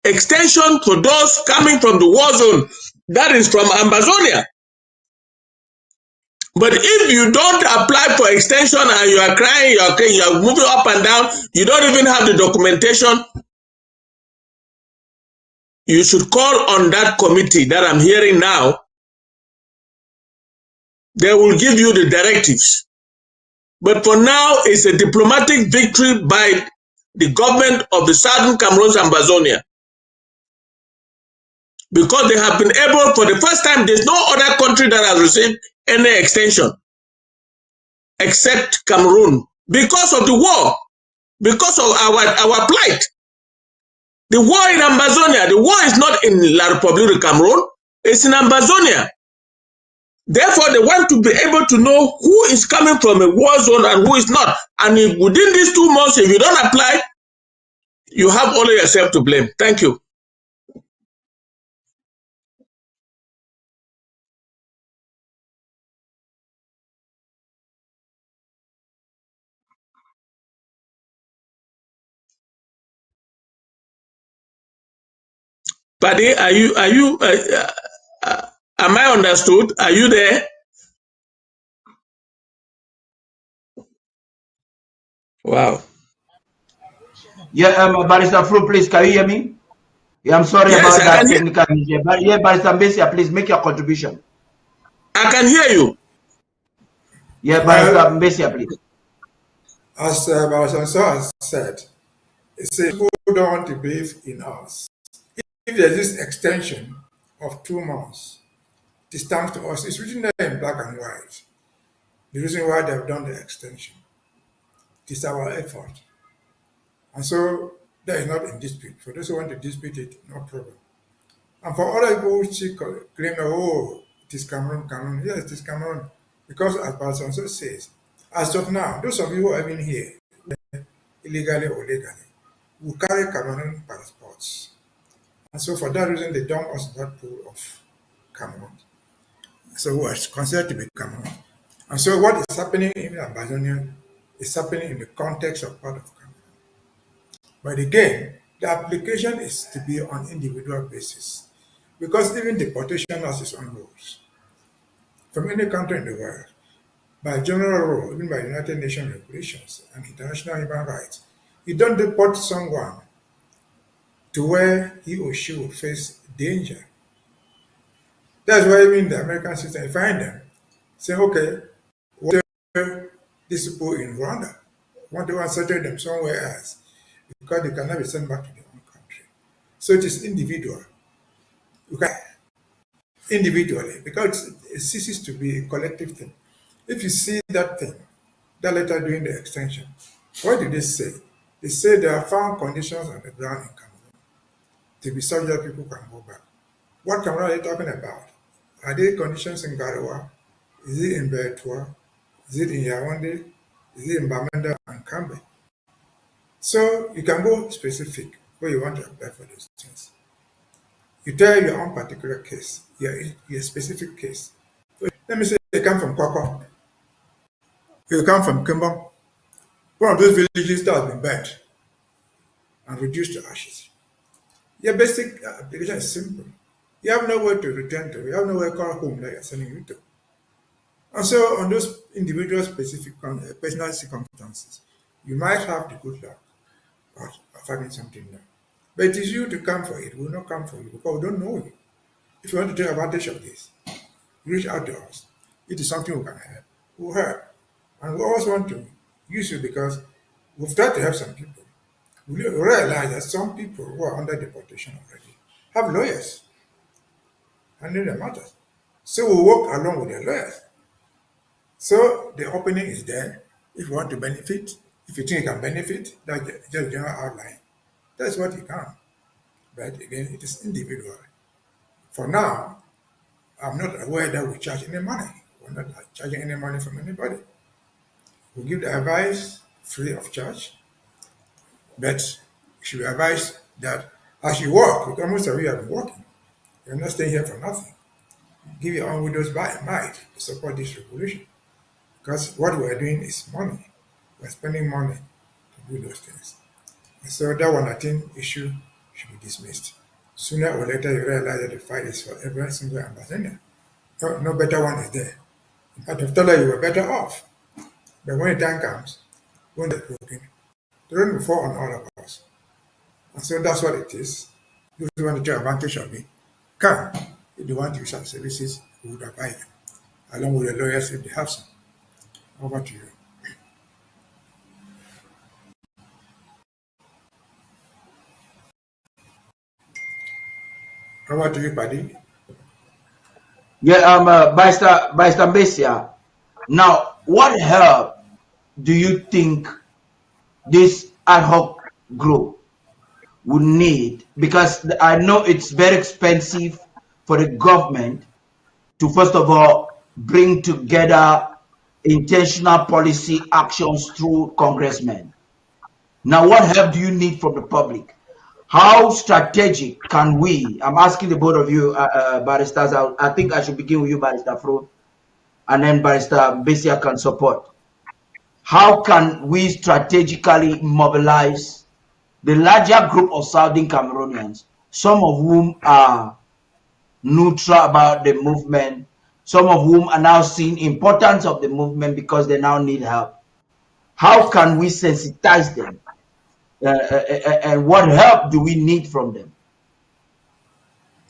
extension for those coming from the war zone, that is from Ambazonia. But if you don't apply for extension and you are crying, you are moving up and down, you don't even have the documentation, you should call on that committee that I'm hearing now. They will give you the directives. But for now, it's a diplomatic victory by the government of the Southern Cameroon, Ambazonia. Because they have been able, for the first time, there's no other country that has received any extension except Cameroon, because of the war, because of our plight. The war in Ambazonia, the war is not in La Republique de Cameroon, it's in Ambazonia. Therefore, they want to be able to know who is coming from a war zone and who is not. And if within these 2 months, if you don't apply, you have only yourself to blame. Thank you. Paddy, am I understood? Are you there? Wow. Yeah, Barrister Fru, please, can you hear me? Yeah, I'm sorry Yes, about that technical issue. But yeah, Barrister Mbeseha, please make your contribution. I can hear you. Yeah, Barrister Mbeseha, please. As Barrister Nsoh has said, it's a people don't want to believe in us. If there's this extension of 2 months, it is thanks to us. It's written there in black and white. The reason why they've done the extension. It is our effort. And so that is not in dispute. For those who want to dispute it, no problem. And for other people who claim, oh, it is Cameroon, Cameroon. Yes, it is Cameroon. Because as Pastor Nsoh says, as of now, those of you who are even here, illegally or legally, will carry Cameroon passports. And so for that reason, they dump us in that pool of Cameroon. So we are considered to be Cameroon. And so what is happening in Ambazonia is happening in the context of part of Cameroon. But again, the application is to be on individual basis, because even deportation has its own rules. From any country in the world, by general rule, even by United Nations regulations and international human rights, you don't deport someone to where he or she will face danger. That's why even the American system, you find them, say, okay, what these people in Rwanda want to settle them somewhere else because they cannot be sent back to their own country. So it is individual. You can individually, because it ceases to be a collective thing. If you see that thing, that letter during the extension, what did they say? They say there are found conditions on the ground in Cameroon to be such that people can go back. What Cameroon are they talking about? Are there conditions in Garoua? Is it in Bertoua? Is it in Yaoundé? Is it in Bamenda and Cambe? So you can go specific where you want to apply for those things. You tell your own particular case, your specific case. So let me say you come from Kwakwa, you come from Kimbong, one of those villages that has been burnt and reduced to ashes. Your basic application is simple. You have nowhere to return to, you have nowhere to call home that you're sending you to. And so on those individual specific personal circumstances, you might have the good luck of having something new. But it is you to come for it. We will not come for you because we don't know you. If you want to take advantage of this, reach out to us. It is something we can help. We'll help. And we always want to use you because we've tried to help some people. We realize that some people who are under deportation already have lawyers handling their matters. So we work along with their lawyers. So the opening is there. If you want to benefit, if you think you can benefit, that's just general outline. That's what you can. But again, it is individual. For now, I'm not aware that we charge any money. We're not charging any money from anybody. We give the advice free of charge, but you should be advised that as you work, because most of you have been working, you're not staying here for nothing. Give your own widows might to support this revolution. Because what we're doing is money. We're spending money to do those things. And so that one, I think, issue should be dismissed. Sooner or later, you realize that the fight is for every single Ambazonia. No better one is there. In fact, if told you were better off. But when the time comes, when they're broken, the rain will fall on all of us. And so that's what it is. Those who want to take advantage of it can. If they want to use our services, we would advise them, along with the lawyers if they have some. Over to you. Over to you, Paddy. Yeah, Barrister Mbeseha. Now, what help do you think this ad hoc group would need? Because I know it's very expensive for the government to, first of all, bring together intentional policy actions through congressmen. Now, what help do you need from the public? How strategic can we? I'm asking the both of you, barristers. I think I should begin with you, Barrister Fru, and then Barrister Mbeseha can support. How can we strategically mobilize the larger group of Southern Cameroonians, some of whom are neutral about the movement, some of whom are now seeing importance of the movement because they now need help? How can we sensitize them? And what help do we need from them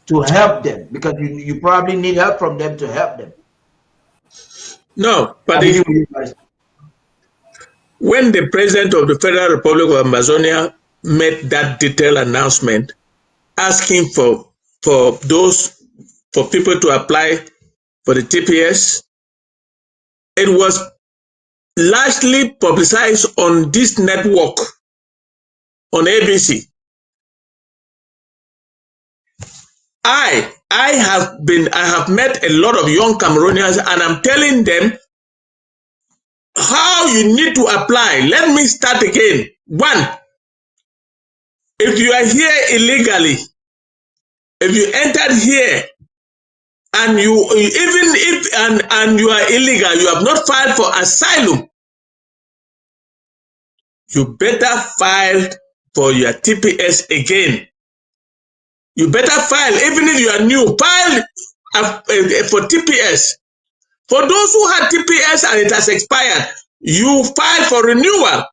to help them? Because you probably need help from them to help them. No, but when the president of the Federal Republic of Ambazonia made that detailed announcement asking for people to apply for the TPS, it was largely publicized on this network, on ABC. I have met a lot of young Cameroonians, and I'm telling them how you need to apply. Let me start again. One, if you are here illegally, if you entered here and you even if and you are illegal, you have not filed for asylum, you better file for your TPS again. You better file, even if you are new, file for TPS. For those who had TPS and it has expired, you file for renewal.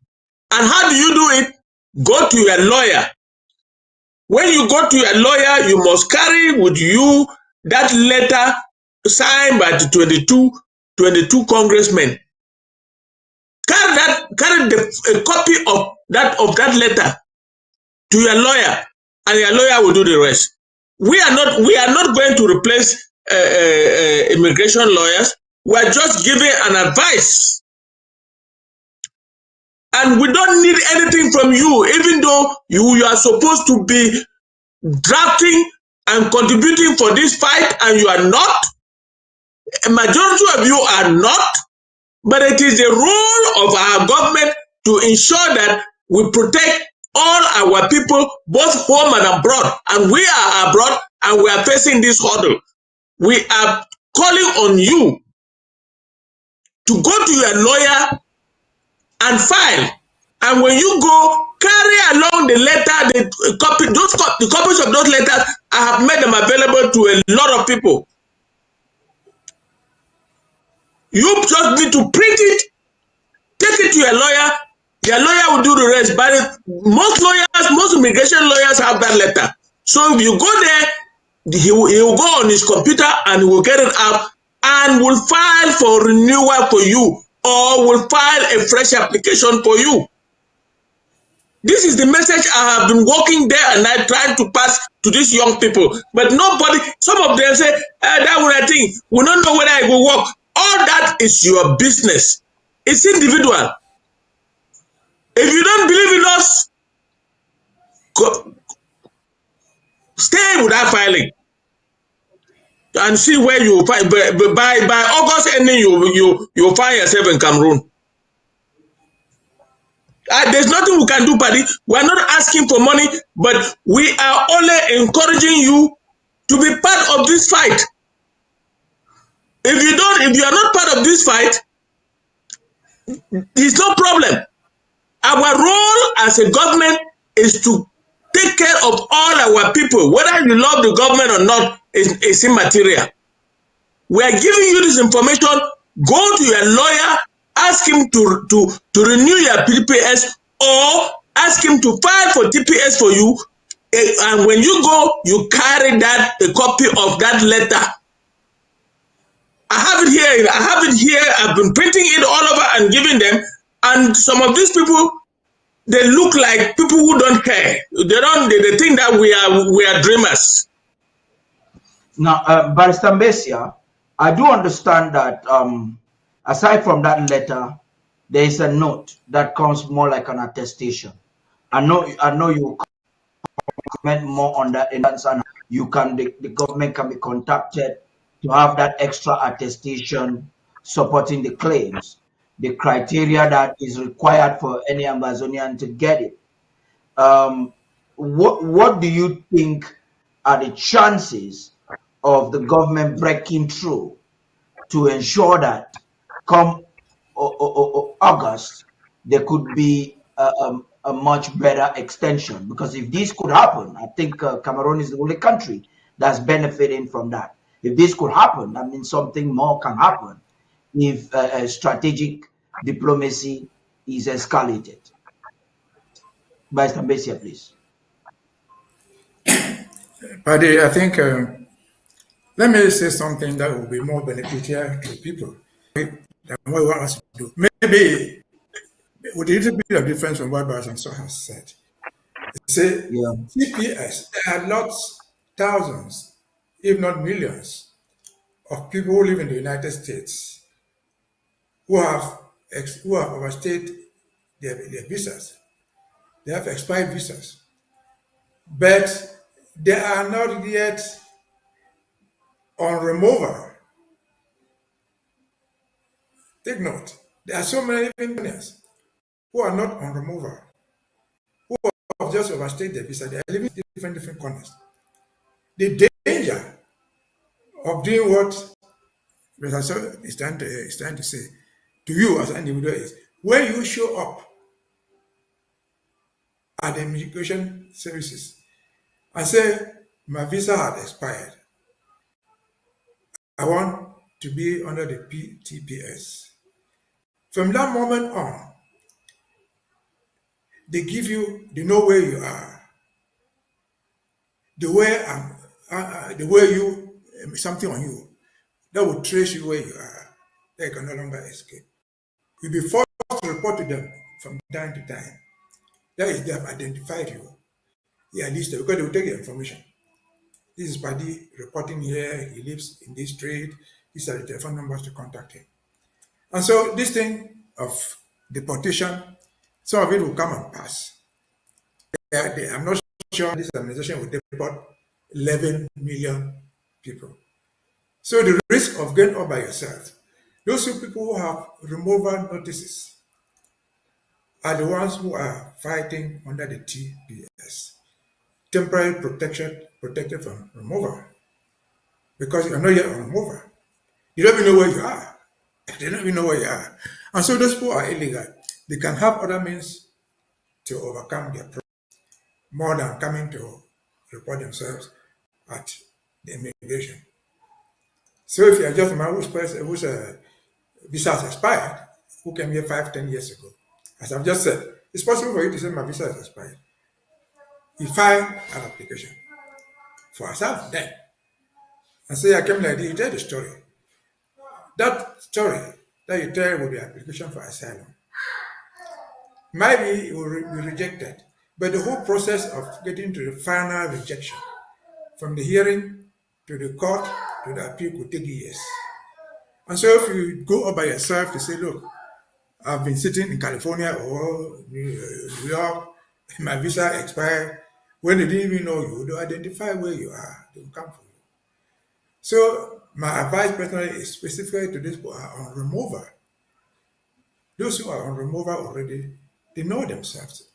And how do you do it? Go to your lawyer. When you go to your lawyer, you must carry with you that letter signed by the 22 congressmen. Carry a copy of that letter to your lawyer, and your lawyer will do the rest. We are not going to replace immigration lawyers. We are just giving an advice, and we don't need anything from you, even though you are supposed to be drafting and contributing for this fight, and you are not. A majority of you are not, but it is the role of our government to ensure that we protect all our people, both home and abroad. And we are abroad, and we are facing this hurdle. We are calling on you to go to your lawyer and file. And when you go, carry along the letter, the copies of those letters. I have made them available to a lot of people. You just need to print it, take it to your lawyer. Your lawyer will do the rest. But most immigration lawyers have that letter. So if you go there, he will go on his computer and he will get it out and will file for renewal for you, or will file a fresh application for you. This is the message I have been working day and night trying to pass to these young people. But nobody, some of them say, that would I think, we don't know whether it will work. All that is your business. It's individual. If you don't believe in us, stay without filing and see where you find. By August ending, you find yourself in Cameroon. There's nothing we can do, buddy. We are not asking for money, but we are only encouraging you to be part of this fight. If you are not part of this fight, there's no problem. Our role as a government is to take care of all our people. Whether you love the government or not is immaterial. We are giving you this information. Go to your lawyer, ask him to renew your TPS, or ask him to file for TPS for you. And when you go, you carry a copy of that letter. I have it here. I've been printing it all over and giving them. And some of these people, they look like people who don't care. They think that we are dreamers. Now, Barrister Mbeseha, I do understand that aside from that letter, there is a note that comes more like an attestation. I know you comment more on that, and the government can be contacted to have that extra attestation supporting the claims, the criteria that is required for any Ambazonian to get it. What do you think are the chances of the government breaking through to ensure that come August there could be a much better extension? Because if this could happen, I think Cameroon is the only country that's benefiting from that. If this could happen, that means something more can happen if strategic diplomacy is escalated. Vice Mbeseha, please. Paddy, I think, let me say something that will be more beneficial to people than what we want us to do. Maybe with a little bit of difference from what Willy has said. Say, TPS, there are lots, thousands, if not millions, of people who live in the United States who have overstayed their visas. They have expired visas. But they are not yet on removal. Take note, there are so many Indians who are not on removal, who have just overstayed their visa. They are living in different corners. The danger of doing what Mr. is trying to say to you as an individual is when you show up at the immigration services and say, my visa had expired, I want to be under the TPS. From that moment on, they know where you are, the way you, something on you, that will trace you where you are. They can no longer escape. You'll be forced to report to them from time to time. That is, they have identified you. Yeah, at least because they will take your information. This is Paddy reporting here. He lives in this street. These are the telephone numbers to contact him. And so this thing of deportation, some of it will come and pass. I'm not sure this administration will deport 11 million people. So the risk of going all by yourself, those people who have removal notices are the ones who are fighting under the TPS, temporary protected from removal, because you are not yet on removal. You don't even know where you are. They don't even know where you are. And so those people are illegal. They can have other means to overcome their problem, more than coming to report themselves at the immigration. So if you are just a man whose visa has expired, who came here 5-10 years ago, as I've just said, it's possible for you to say my visa has expired. You file an application for asylum then, and say I came like this. You tell the story. That story that you tell will be application for asylum. Maybe it will be rejected, but the whole process of getting to the final rejection, from the hearing to the court to the appeal, could take years. And so if you go all by yourself to say, look, I've been sitting in California or New York, my visa expired, when they didn't even know you, they'll identify where you are, they will come for you. So my advice personally is specifically to these people who are on removal. Those who are on removal already, they know themselves.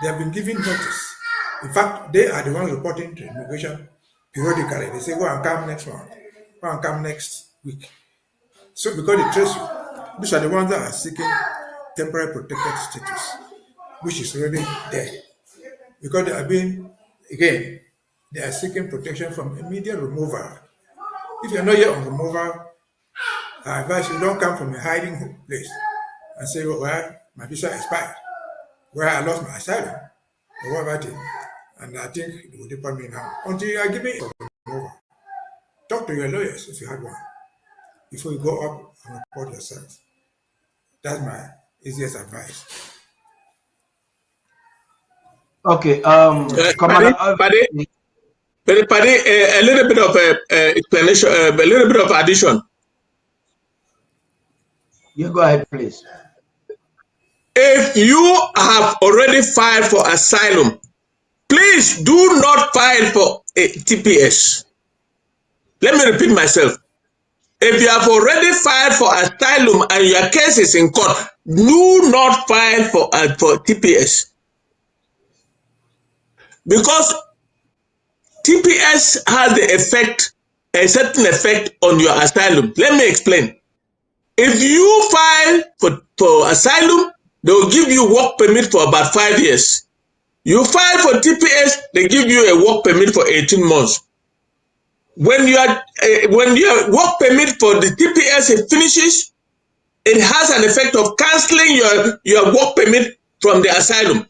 They have been given notice. In fact, they are the ones reporting to immigration periodically. They say, go and come next month, go and come next week. So because they trace you, these are the ones that are seeking temporary protected status, which is already there. Because they are being, again, they are seeking protection from immediate removal. If you're not yet on removal, I advise you don't come from a hiding place and say, well, my visa expired, where I lost my asylum, or what about it? And I think it will depend on me now. Until you are giving a removal, talk to your lawyers if you had one, before you go up and report yourself. That's my easiest advice. Okay, Paddy, a little bit of explanation, a little bit of addition. You go ahead, please. If you have already filed for asylum, please do not file for a TPS. Let me repeat myself. If you have already filed for asylum and your case is in court, do not file for TPS. Because TPS has a certain effect on your asylum. Let me explain. If you file for asylum, they will give you work permit for about 5 years. You file for TPS, they give you a work permit for 18 months. When your work permit for the TPS finishes, it has an effect of cancelling your work permit from the asylum.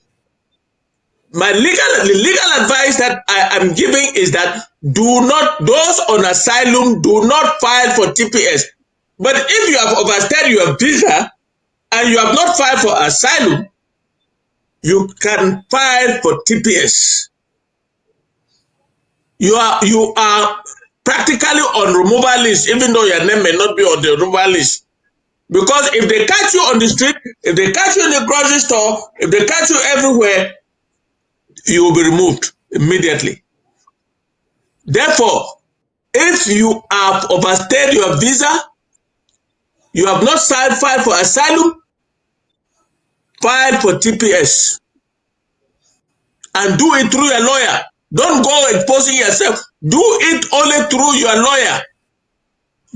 The legal advice that I am giving is that those on asylum do not file for TPS. But if you have overstayed your visa and you have not filed for asylum, you can file for TPS. You are practically on removal list, even though your name may not be on the removal list. Because if they catch you on the street, if they catch you in the grocery store, if they catch you everywhere, you will be removed immediately. Therefore, If you have overstayed your visa, you have not filed for asylum, file for TPS and do it through your lawyer. Don't go exposing yourself. Do it only through your lawyer.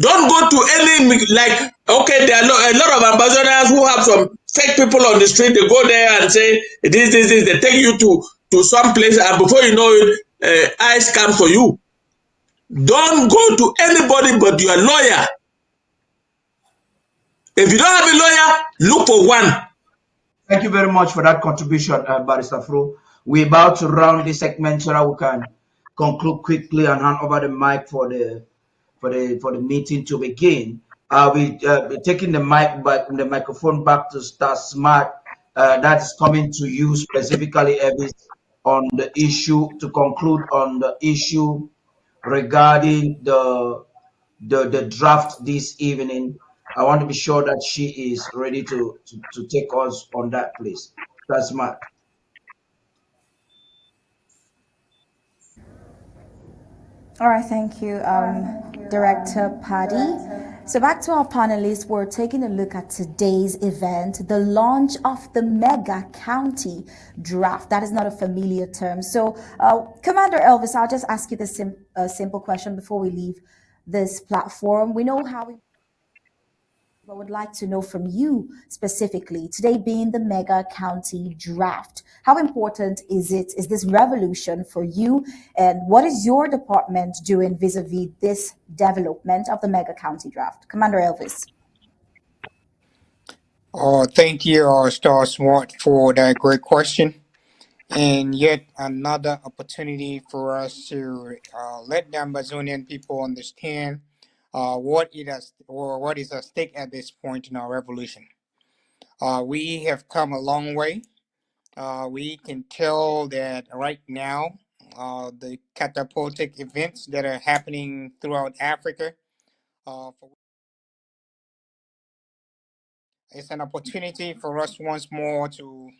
Don't go to any, like, okay, there are a lot of ambassadors who have some fake people on the street. They go there and say, this. They take you to some place, and before you know it, ICE come for you. Don't go to anybody but your lawyer. If you don't have a lawyer, look for one. Thank you very much for that contribution, Barrister Fru. We're about to round this segment so that we can conclude quickly and hand over the mic for the meeting to begin. We're taking the microphone back to Star Smart. That's coming to you specifically, Elvis, on the issue, to conclude on the issue regarding the draft this evening. I want to be sure that she is ready to take us on that, please. That's smart. All right, thank you, Director Paddy. So back to our panelists, we're taking a look at today's event, the launch of the mega county draft. That is not a familiar term. So, Commander Elvis, I'll just ask you this simple question before we leave this platform. We know how I would like to know from you specifically, today being the mega county draft, how important is this revolution for you, and what is your department doing vis-a-vis this development of the mega county draft? Commander Elvis. Thank you, Star Smart, for that great question. And yet another opportunity for us to let the Ambazonian people understand what is at stake at this point in our revolution. We have come a long way. We can tell that right now, the catapultic events that are happening throughout Africa, it's an opportunity for us once more to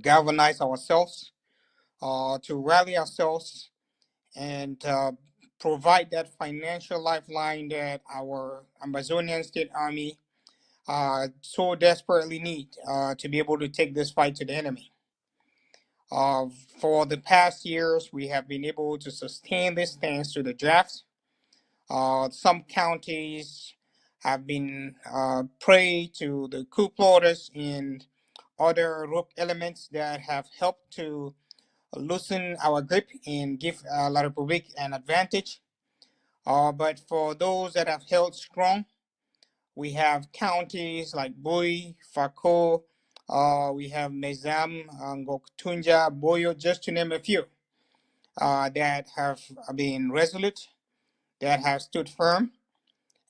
galvanize ourselves, to rally ourselves, and provide that financial lifeline that our Ambazonian State Army so desperately need to be able to take this fight to the enemy. For the past years, we have been able to sustain this thanks to the draft. Some counties have been prey to the coup plotters and other rogue elements that have helped to loosen our grip and give La Republique an advantage. But for those that have held strong, we have counties like Bui, Fako, we have Mezam, Ngoktunja, Boyo, just to name a few, that have been resolute, that have stood firm,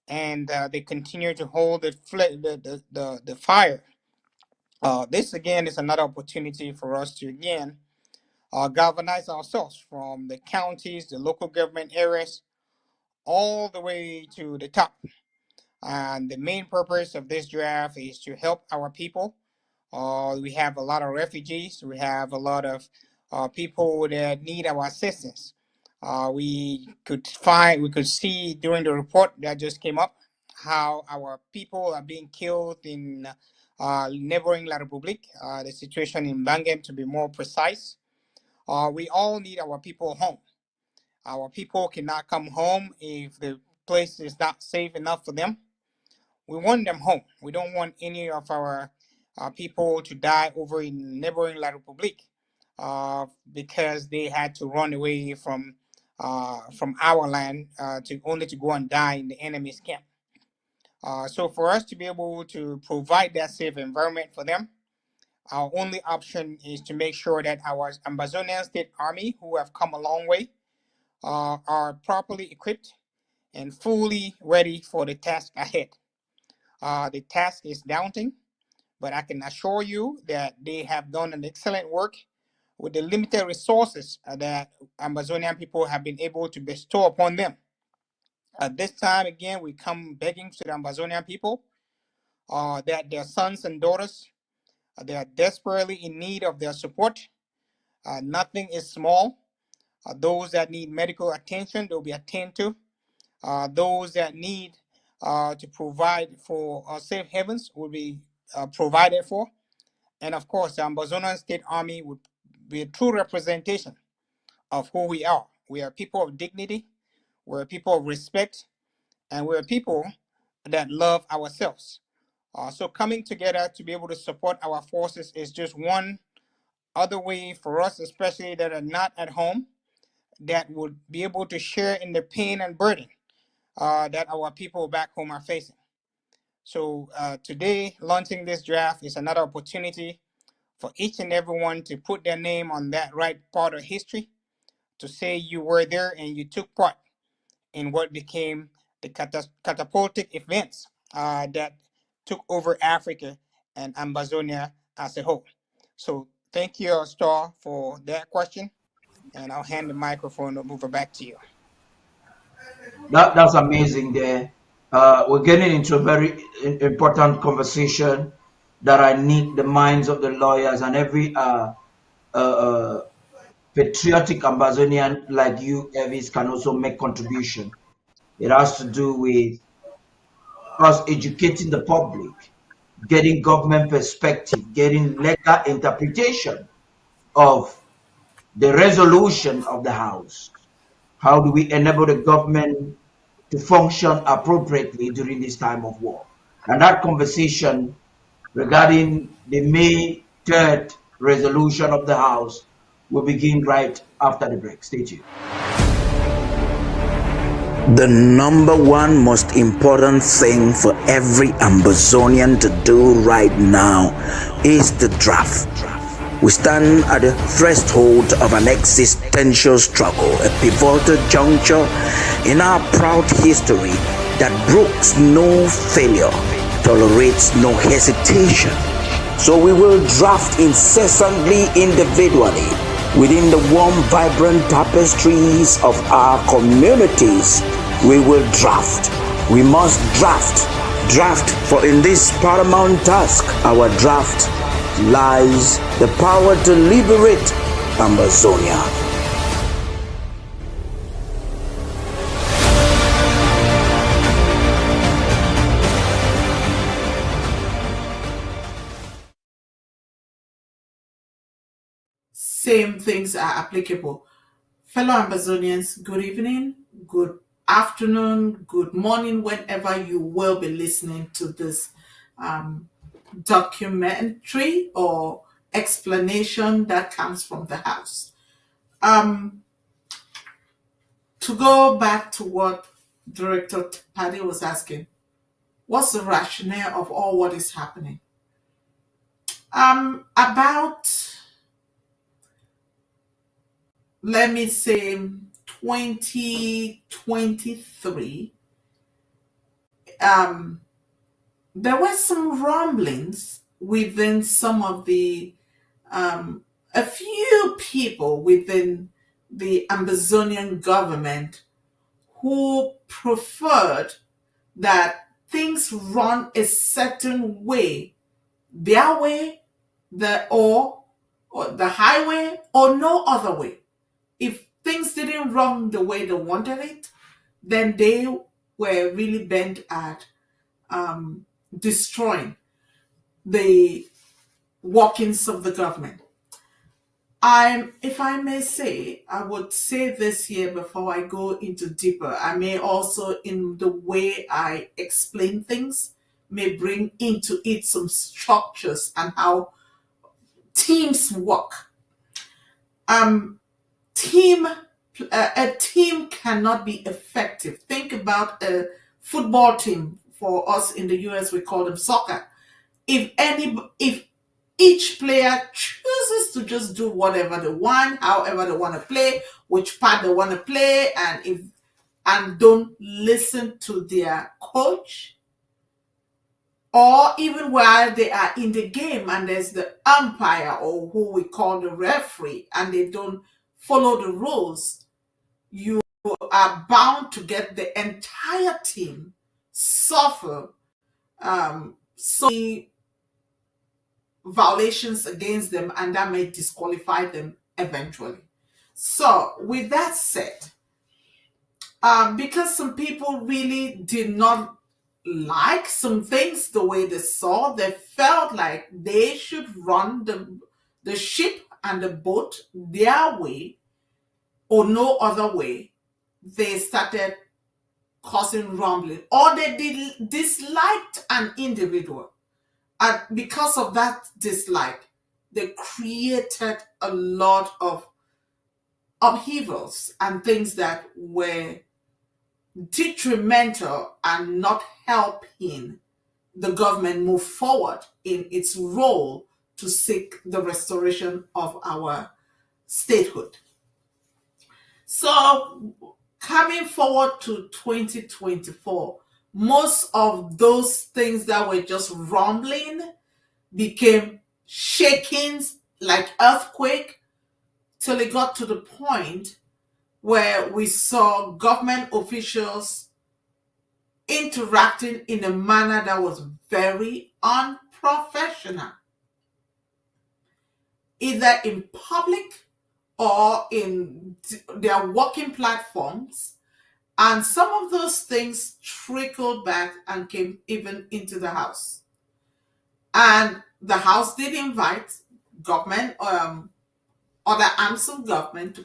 and they continue to hold the fire. This again is another opportunity for us to again galvanize ourselves from the counties, the local government areas, all the way to the top. And the main purpose of this draft is to help our people. We have a lot of refugees. We have a lot of people that need our assistance. We could see during the report that just came up how our people are being killed in neighboring La Republique, the situation in Bangem to be more precise. We all need our people home. Our people cannot come home if the place is not safe enough for them. We want them home. We don't want any of our people to die over in neighboring La Republique because they had to run away from our land to go and die in the enemy's camp. So for us to be able to provide that safe environment for them, our only option is to make sure that our Ambazonian State Army, who have come a long way, are properly equipped and fully ready for the task ahead. The task is daunting, but I can assure you that they have done an excellent work with the limited resources that Ambazonian people have been able to bestow upon them. At this time, again, we come begging to the Ambazonian people that their sons and daughters, they are desperately in need of their support. Nothing is small. Those that need medical attention, they'll be attended to. Those that need to provide for safe havens will be provided for. And of course, the Ambazonian State Army would be a true representation of who we are. We are people of dignity, we're people of respect, and we're people that love ourselves. So coming together to be able to support our forces is just one other way for us, especially that are not at home, that would be able to share in the pain and burden that our people back home are facing. So today, launching this draft is another opportunity for each and everyone to put their name on that right part of history, to say you were there and you took part in what became the catapultic events that took over Africa and Ambazonia as a whole. So thank you, Star, for that question. And I'll hand the microphone over back to you. That's amazing there. We're getting into a very important conversation that I need the minds of the lawyers and every patriotic Ambazonian like you, Elvis, can also make contribution. It has to do with us educating the public, getting government perspective, getting legal interpretation of the resolution of the House. How do we enable the government to function appropriately during this time of war? And that conversation regarding the May 3rd resolution of the House will begin right after the break. Stay tuned. The number one most important thing for every Ambazonian to do right now is the draft. We stand at the threshold of an existential struggle, a pivotal juncture in our proud history that brooks no failure, tolerates no hesitation. So we will draft incessantly, individually, within the warm, vibrant tapestries of our communities. We will draft. We must draft. Draft, for in this paramount task, our draft lies the power to liberate Ambazonia. Same things are applicable. Fellow Ambazonians, good evening, good afternoon, good morning, whenever you will be listening to this documentary or explanation that comes from the House. To go back to what Director Paddy was asking, what's the rationale of all what is happening? About, let me say, 2023, there were some rumblings within some of the a few people within the Ambazonian government who preferred that things run a certain way, their way, or the highway, or no other way. If things didn't run the way they wanted it, then they were really bent at destroying the workings of the government. If I may say, I would say this here before I go into deeper. I may also, in the way I explain things, may bring into it some structures and how teams work. A team cannot be effective. Think about a football team. For us in the US, we call them soccer. If each player chooses to just do whatever they want, however they want to play, which part they want to play, and don't listen to their coach, or even while they are in the game and there's the umpire, or who we call the referee, and they don't follow the rules, you are bound to get the entire team suffer so many violations against them, and that may disqualify them eventually. So, with that said, because some people really did not like some things the way they saw, they felt like they should run the ship and the boat their way or no other way. They started causing rumbling, or they disliked an individual. And because of that dislike, they created a lot of upheavals and things that were detrimental and not helping the government move forward in its role to seek the restoration of our statehood. So, coming forward to 2024, most of those things that were just rumbling became shakings like earthquake, till it got to the point where we saw government officials interacting in a manner that was very unprofessional, either in public or in their working platforms. And some of those things trickled back and came even into the House. And the House did invite government, other arms of government to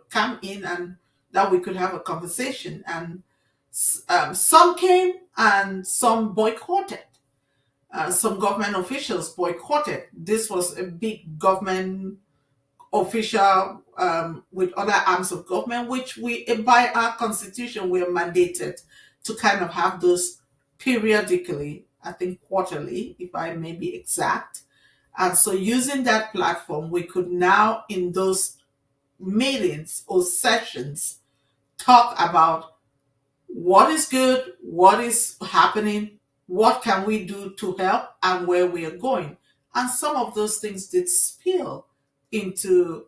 come in, and that we could have a conversation. And some came and some boycotted. Some government officials boycotted. This was a big government official with other arms of government, which we, by our constitution, we are mandated to kind of have those periodically, I think quarterly, if I may be exact. And so using that platform, we could now, in those meetings or sessions, talk about what is good, what is happening, what can we do to help, and where we are going. And some of those things did spill into,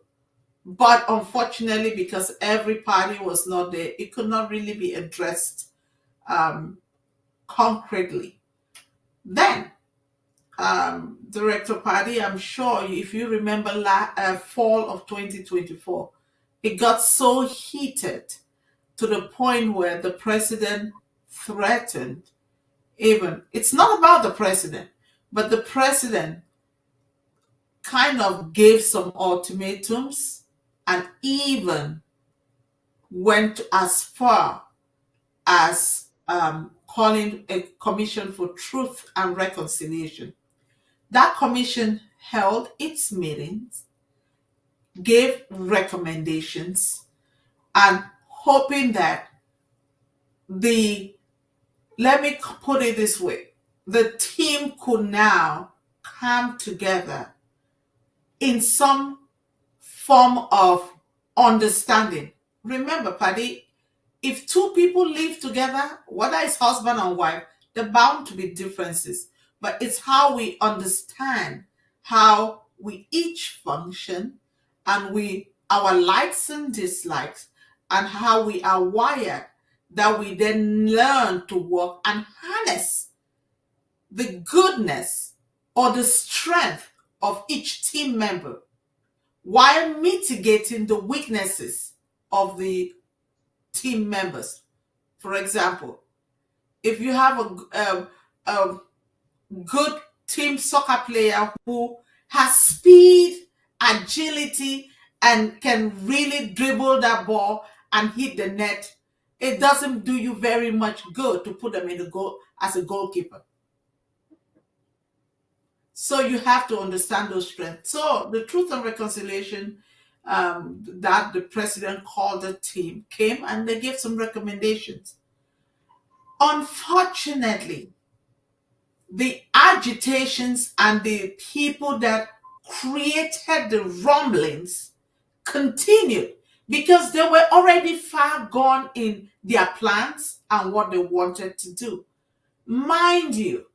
but unfortunately, because every party was not there, it could not really be addressed concretely. Then, Director Paddy, I'm sure if you remember fall of 2024, it got so heated to the point where the president threatened, even, it's not about the president, but the president kind of gave some ultimatums and even went as far as calling a commission for truth and reconciliation. That commission held its meetings, gave recommendations, and hoping that let me put it this way, the team could now come together in some form of understanding. Remember, Paddy, if two people live together, whether it's husband and wife, there are bound to be differences. But it's how we understand how we each function, and our likes and dislikes, and how we are wired, that we then learn to work and harness the goodness or the strength of each team member while mitigating the weaknesses of the team members. For example, if you have a good team soccer player who has speed, agility, and can really dribble that ball and hit the net, it doesn't do you very much good to put them in the goal as a goalkeeper. So you have to understand those strengths. So the Truth and Reconciliation that the president called the team came, and they gave some recommendations. Unfortunately, the agitations and the people that created the rumblings continued, because they were already far gone in their plans and what they wanted to do. Mind you,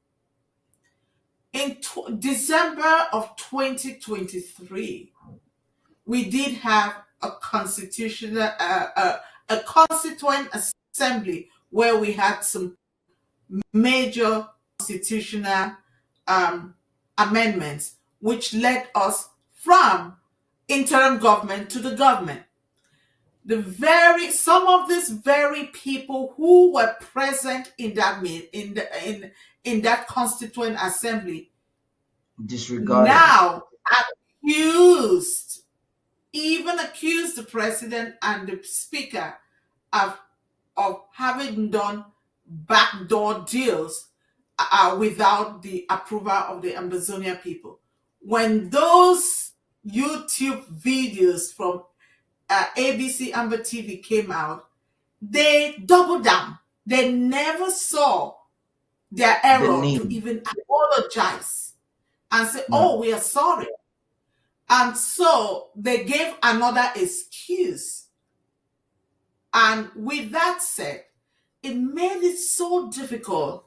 in December of 2023, we did have a constitutional, a constituent assembly where we had some major constitutional amendments, which led us from interim government to the government. some of these very people who were present in that in that constituent assembly Disregarded. now even accused the president and the speaker of having done backdoor deals without the approval of the Ambazonia people. When those YouTube videos from ABC Amba TV came out, they doubled down. They never saw their error to even apologize and say, oh, we are sorry. And so they gave another excuse. And with that said, it made it so difficult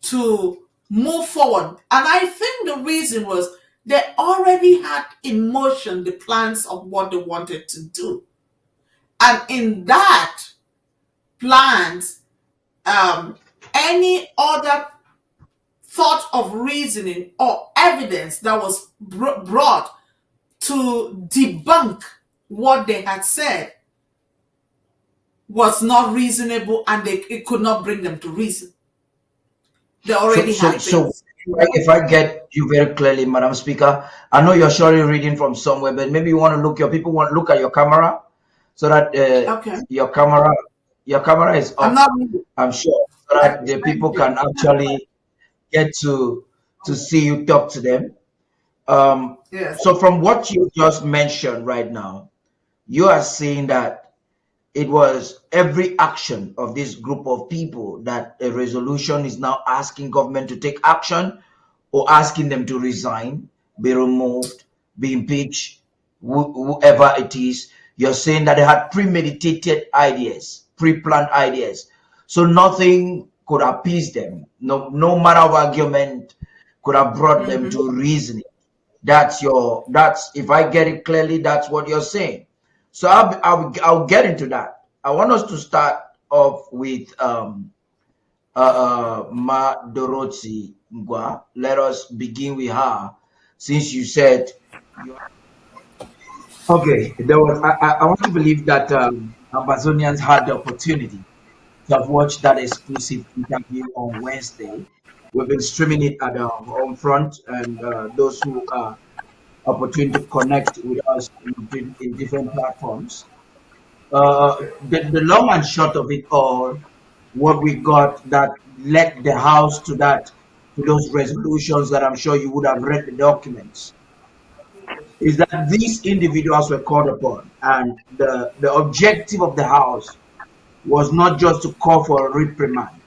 to move forward. And I think the reason was they already had in motion the plans of what they wanted to do. And in that plans, any other thought of reasoning or evidence that was brought to debunk what they had said was not reasonable, and it could not bring them to reason. They already had things. If I get you very clearly, Madam Speaker, I know you're surely reading from somewhere, but maybe you want to people want to look at your camera so that your camera is up. I'm sure, so that the people can actually get to see you talk to them. Yes. So from what you just mentioned right now, you are saying that it was every action of this group of people that a resolution is now asking government to take action or asking them to resign, be removed, be impeached, whoever it is. You're saying that they had premeditated ideas, pre-planned ideas. So nothing could appease them. No matter of argument could have brought them to reasoning. That's if I get it clearly, that's what you're saying. So I'll get into that. I want us to start off with Ma Dorothy Ngwa. Let us begin with her, since you said okay. I want to believe that Ambazonians had the opportunity to have watched that exclusive interview on Wednesday. We've been streaming it at our home front, and those who are opportunity to connect with us in different platforms. The long and short of it all, what we got that led the House to those resolutions that I'm sure you would have read the documents, is that these individuals were called upon, and the objective of the House was not just to call for a reprimand,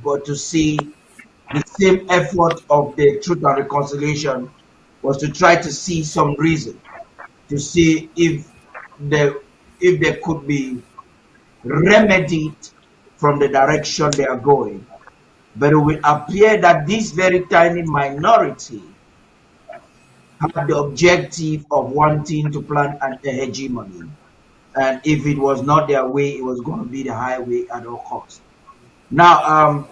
but to see the same effort of the Truth and Reconciliation was to try to see some reason, to see if there could be remedied from the direction they are going. But it will appear that this very tiny minority had the objective of wanting to plant an hegemony. And if it was not their way, it was going to be the highway at all costs. Now,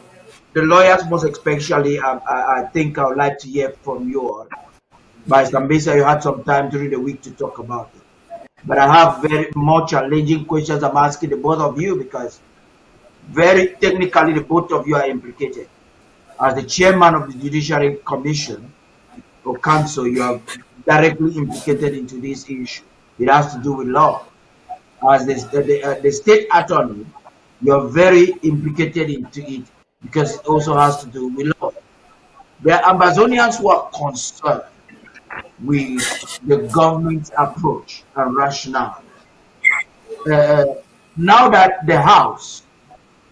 the lawyers most especially, I think I would like to hear from you. By Mbeseha, you had some time during the week to talk about it. But I have very more challenging questions I'm asking the both of you, because very technically the both of you are implicated. As the chairman of the Judiciary Commission or Council, you are directly implicated into this issue. It has to do with law. As the state attorney, you're very implicated into it because it also has to do with law. There are Ambazonians who are concerned with the government's approach and rationale. Now that the House,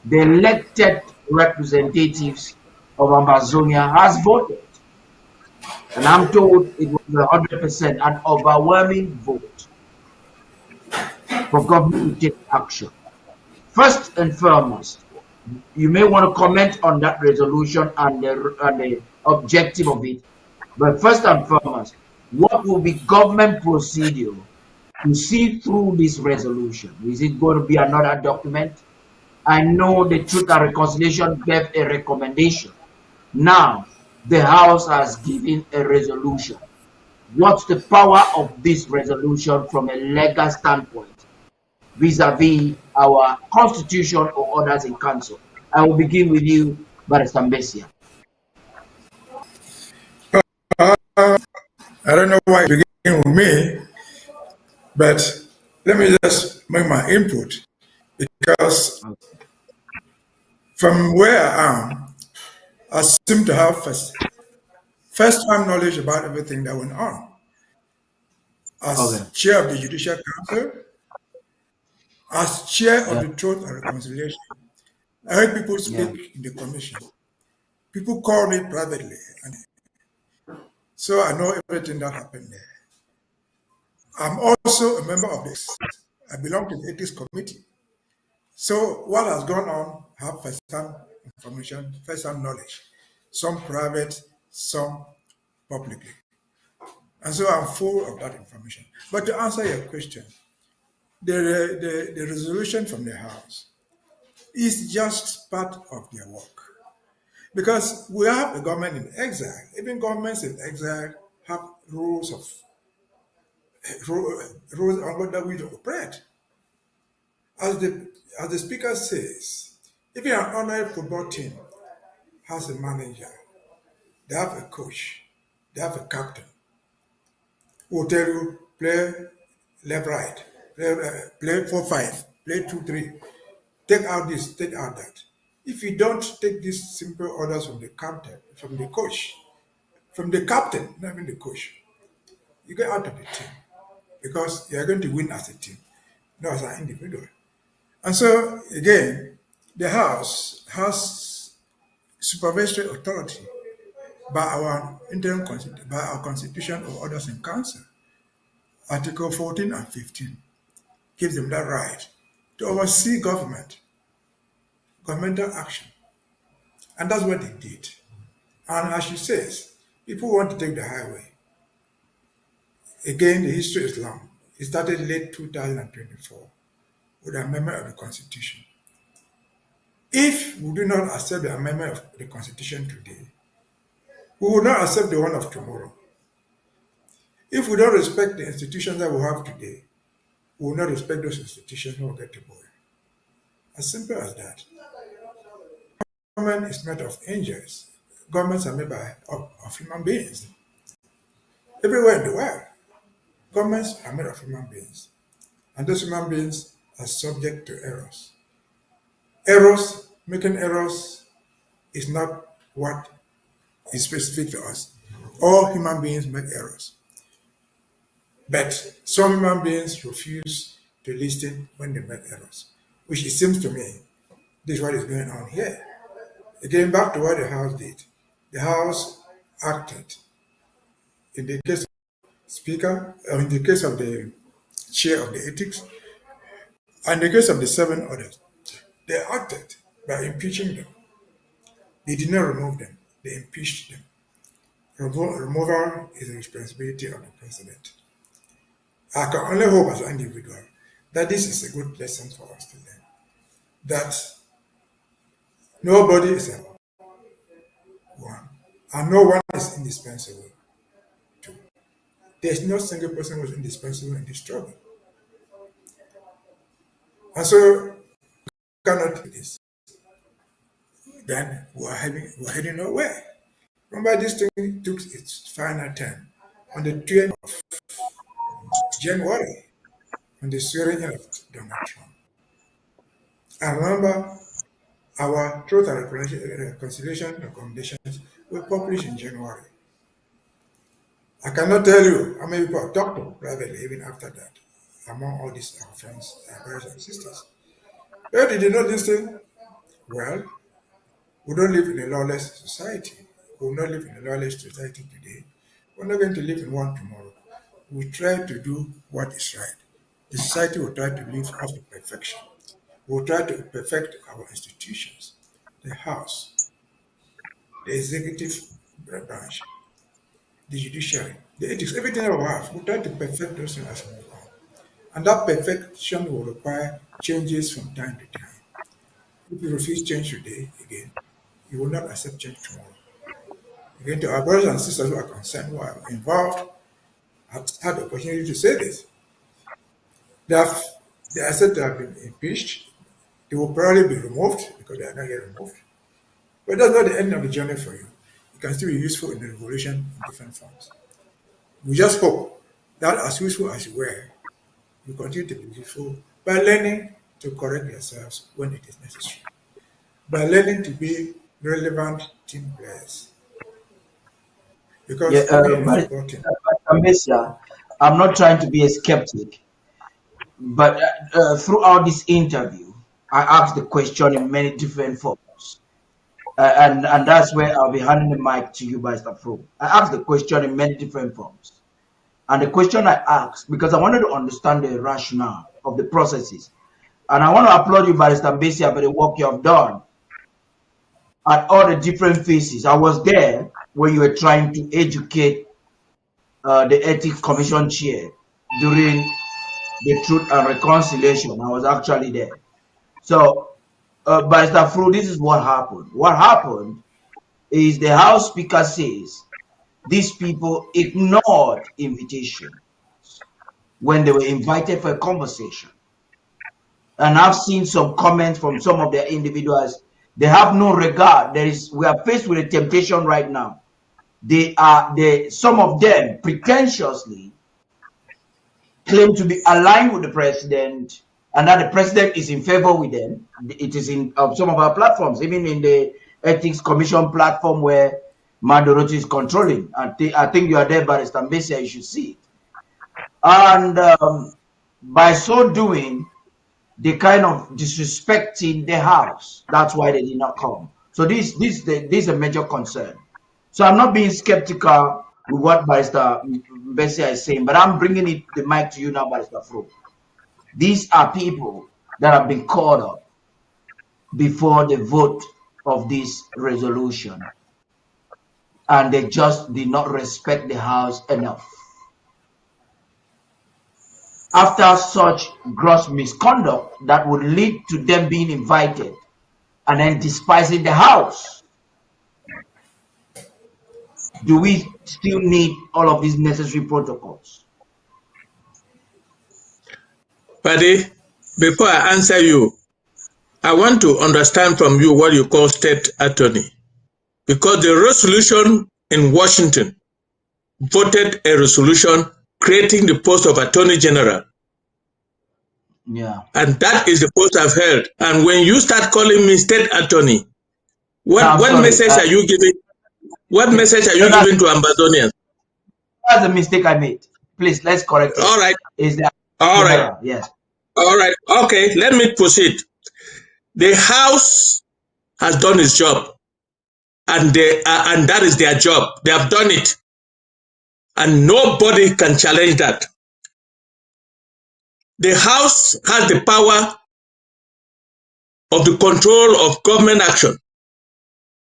the elected representatives of Ambazonia, has voted, and I'm told it was 100%, an overwhelming vote for government to take action. First and foremost, you may want to comment on that resolution and the objective of it. But first and foremost, what will be government procedure to see through this resolution? Is it going to be another document? I know the Truth and Reconciliation gave a recommendation. Now, the House has given a resolution. What's the power of this resolution from a legal standpoint? vis-a-vis our constitution or orders in council? I will begin with you, Barrister Mbeseha. I don't know why you begin with me, but let me just make my input because from where I am, I seem to have first-hand knowledge about everything that went on. Okay. As chair of the Judicial Council, as chair of Yeah. the Truth and Reconciliation, I heard people Yeah. speak in the commission. People call me privately, and so I know everything that happened there. I'm also a member of this. I belong to the Ethics Committee. So what has gone on, I have first-hand information, first-hand knowledge, some private, some publicly. And so I'm full of that information. But to answer your question, the resolution from the House is just part of their work. Because we have a government in exile. Even governments in exile have rules on what we operate. As the speaker says, even an ordinary football team has a manager, they have a coach, they have a captain who will tell you play left right, play 4-5, play 2-3, take out this, take out that. If you don't take these simple orders from the captain, from the coach, from the captain, not even the coach, you get out of the team because you are going to win as a team, not as an individual. And so again, the House has supervisory authority by our by our constitution or orders in council. Article 14 and 15 gives them that right to oversee governmental action. And that's what they did. And as she says, people want to take the highway. Again, the history is long. It started late 2024 with the amendment of the Constitution. If we do not accept the amendment of the Constitution today, we will not accept the one of tomorrow. If we don't respect the institutions that we have today, we will not respect those institutions when we get to power. As simple as that. Government is made of angels. Governments are made of human beings. Everywhere in the world, governments are made of human beings. And those human beings are subject to errors. Making errors is not what is specific to us. All human beings make errors. But some human beings refuse to listen when they make errors, which it seems to me, this is what is going on here. Again, back to what the House did. The House acted in the case of the Speaker, or in the case of the Chair of the Ethics, and in the case of the 7 others. They acted by impeaching them. They did not remove them, they impeached them. Removal is the responsibility of the President. I can only hope as an individual that this is a good lesson for us to learn. That nobody is a one, and no one is indispensable. Two, there's no single person who is indispensable in this struggle. And so, we cannot do this. Then we're heading nowhere. Remember, this thing took its final turn on the 20th of January, on the swearing in of Donald Trump. I remember our Truth and Reconciliation recommendations were published in January. I cannot tell you how many people have talked to privately even after that, among all these our friends, our brothers and sisters. Where did they not listen? Well, we don't live in a lawless society. We will not live in a lawless society today. We're not going to live in one tomorrow. We try to do what is right. The society will try to live up to perfection. We will try to perfect our institutions, the House, the executive branch, the judiciary, the ethics, everything that we have. We try to perfect those things as we move on. And that perfection will require changes from time to time. If you refuse change today, again, you will not accept change tomorrow. Again, to our brothers and sisters who are concerned, who are involved, have had the opportunity to say this. They have They are said to have been impeached. They will probably be removed because they are not yet removed. But that's not the end of the journey for you. You can still be useful in the revolution in different forms. We just hope that as useful as you were, you continue to be useful by learning to correct yourselves when it is necessary, by learning to be relevant team players. Yeah, Because even in a football team, Mbeseha, I'm not trying to be a skeptic, but throughout this interview, I asked the question in many different forms. And that's where I'll be handing the mic to you, Mr. Fru. I asked the question in many different forms. And the question I asked, because I wanted to understand the rationale of the processes. And I want to applaud you, Barrister Mbeseha, for the work you have done at all the different phases. I was there when you were trying to educate the Ethics Commission chair during the Truth and Reconciliation. I was actually there. So, Barrister Fru, this is what happened. What happened is the House Speaker says these people ignored invitations when they were invited for a conversation. And I've seen some comments from some of their individuals. They have no regard. We are faced with a temptation right now. Some of them pretentiously claim to be aligned with the president and that the president is in favor with them. It is in some of our platforms, even in the Ethics Commission platform where Madoroti is controlling. I think you are there, Barrister Mbeseha, you should see it. And by so doing, they kind of disrespecting the House. That's why they did not come. So this is a major concern. So I'm not being skeptical with what Barrister Mbeseha is saying, but I'm bringing the mic to you now, Barrister Fru. These are people that have been caught up before the vote of this resolution, and they just did not respect the House enough. After such gross misconduct that would lead to them being invited and then despising the House, do we still need all of these necessary protocols? Paddy, before I answer you, I want to understand from you what you call state attorney. Because the resolution in Washington voted a resolution creating the post of Attorney General. Yeah. And that is the post I've held. And when you start calling me state attorney, what message are you giving? What message are you giving to Ambazonians? That's a mistake I made. Please, let's correct it. All right. All right. Yes. All right. Okay, let me proceed. The House has done its job. And that is their job. They have done it. And nobody can challenge that. The House has the power of the control of government action.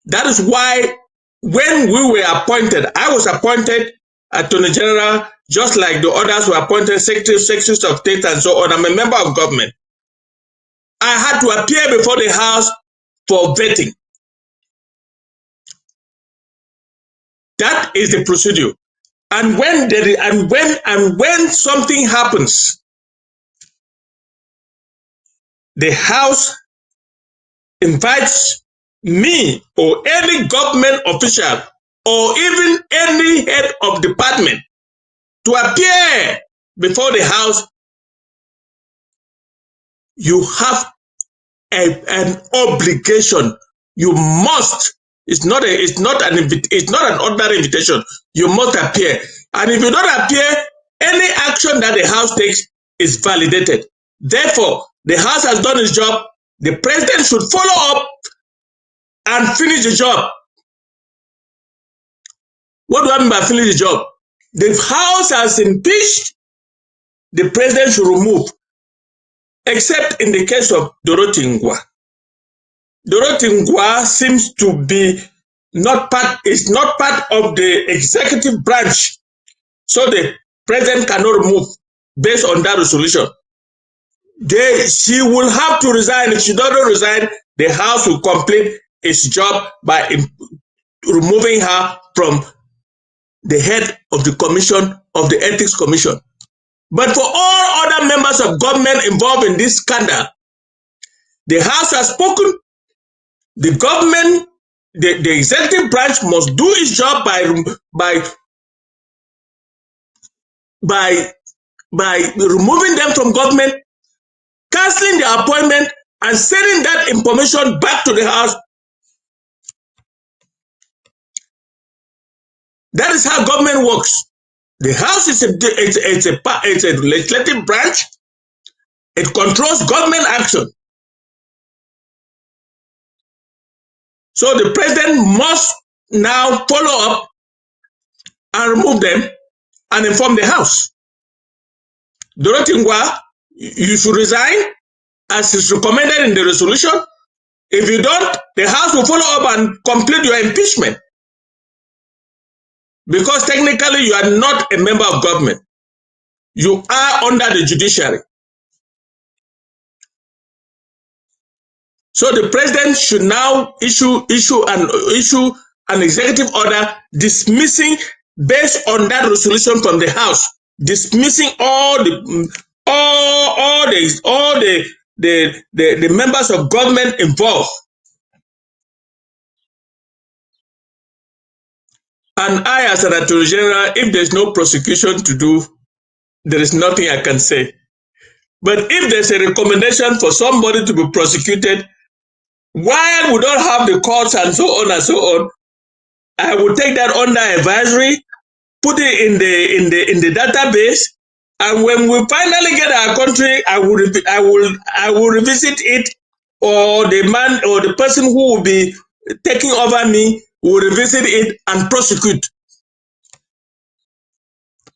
That is why when we were appointed, I was appointed Attorney General, just like the others were appointed Secretaries of State and so on. I'm a member of government. I had to appear before the House for vetting. That is the procedure. And when something happens, the House invites me or any government official or even any head of department to appear before the House. You have an obligation. You must. It's not an ordinary invitation. You must appear. And if you don't appear, any action that the House takes is validated. Therefore, the House has done its job. The president should follow up and finish the job. What do I mean by finish the job? The House has impeached. The president should remove. Except in the case of Dorothy Ngwa. Dorothy Ngwa seems to be not part of the executive branch. So the president cannot remove based on that resolution. She will have to resign. If she doesn't resign, the House will complete its job by removing her from the head of the commission, of the Ethics Commission. But for all other members members of government involved in this scandal. The House has spoken. The government, the executive branch must do its job by removing them from government, cancelling the appointment, and sending that information back to the House. That is how government works. The House is a legislative branch. It controls government action. So the president must now follow up and remove them and inform the House. Dorotingwa, you should resign as is recommended in the resolution. If you don't, the House will follow up and complete your impeachment. Because technically you are not a member of government. You are under the judiciary. So the president should now issue an executive order dismissing, based on that resolution from the House, dismissing all the members of government involved. And I, as an Attorney General, if there's no prosecution to do, there is nothing I can say. But if there's a recommendation for somebody to be prosecuted, while we don't have the courts and so on and so on, I will take that under advisory, put it in the database, and when we finally get our country, I will revisit it, or the man or the person who will be taking over me will revisit it and prosecute.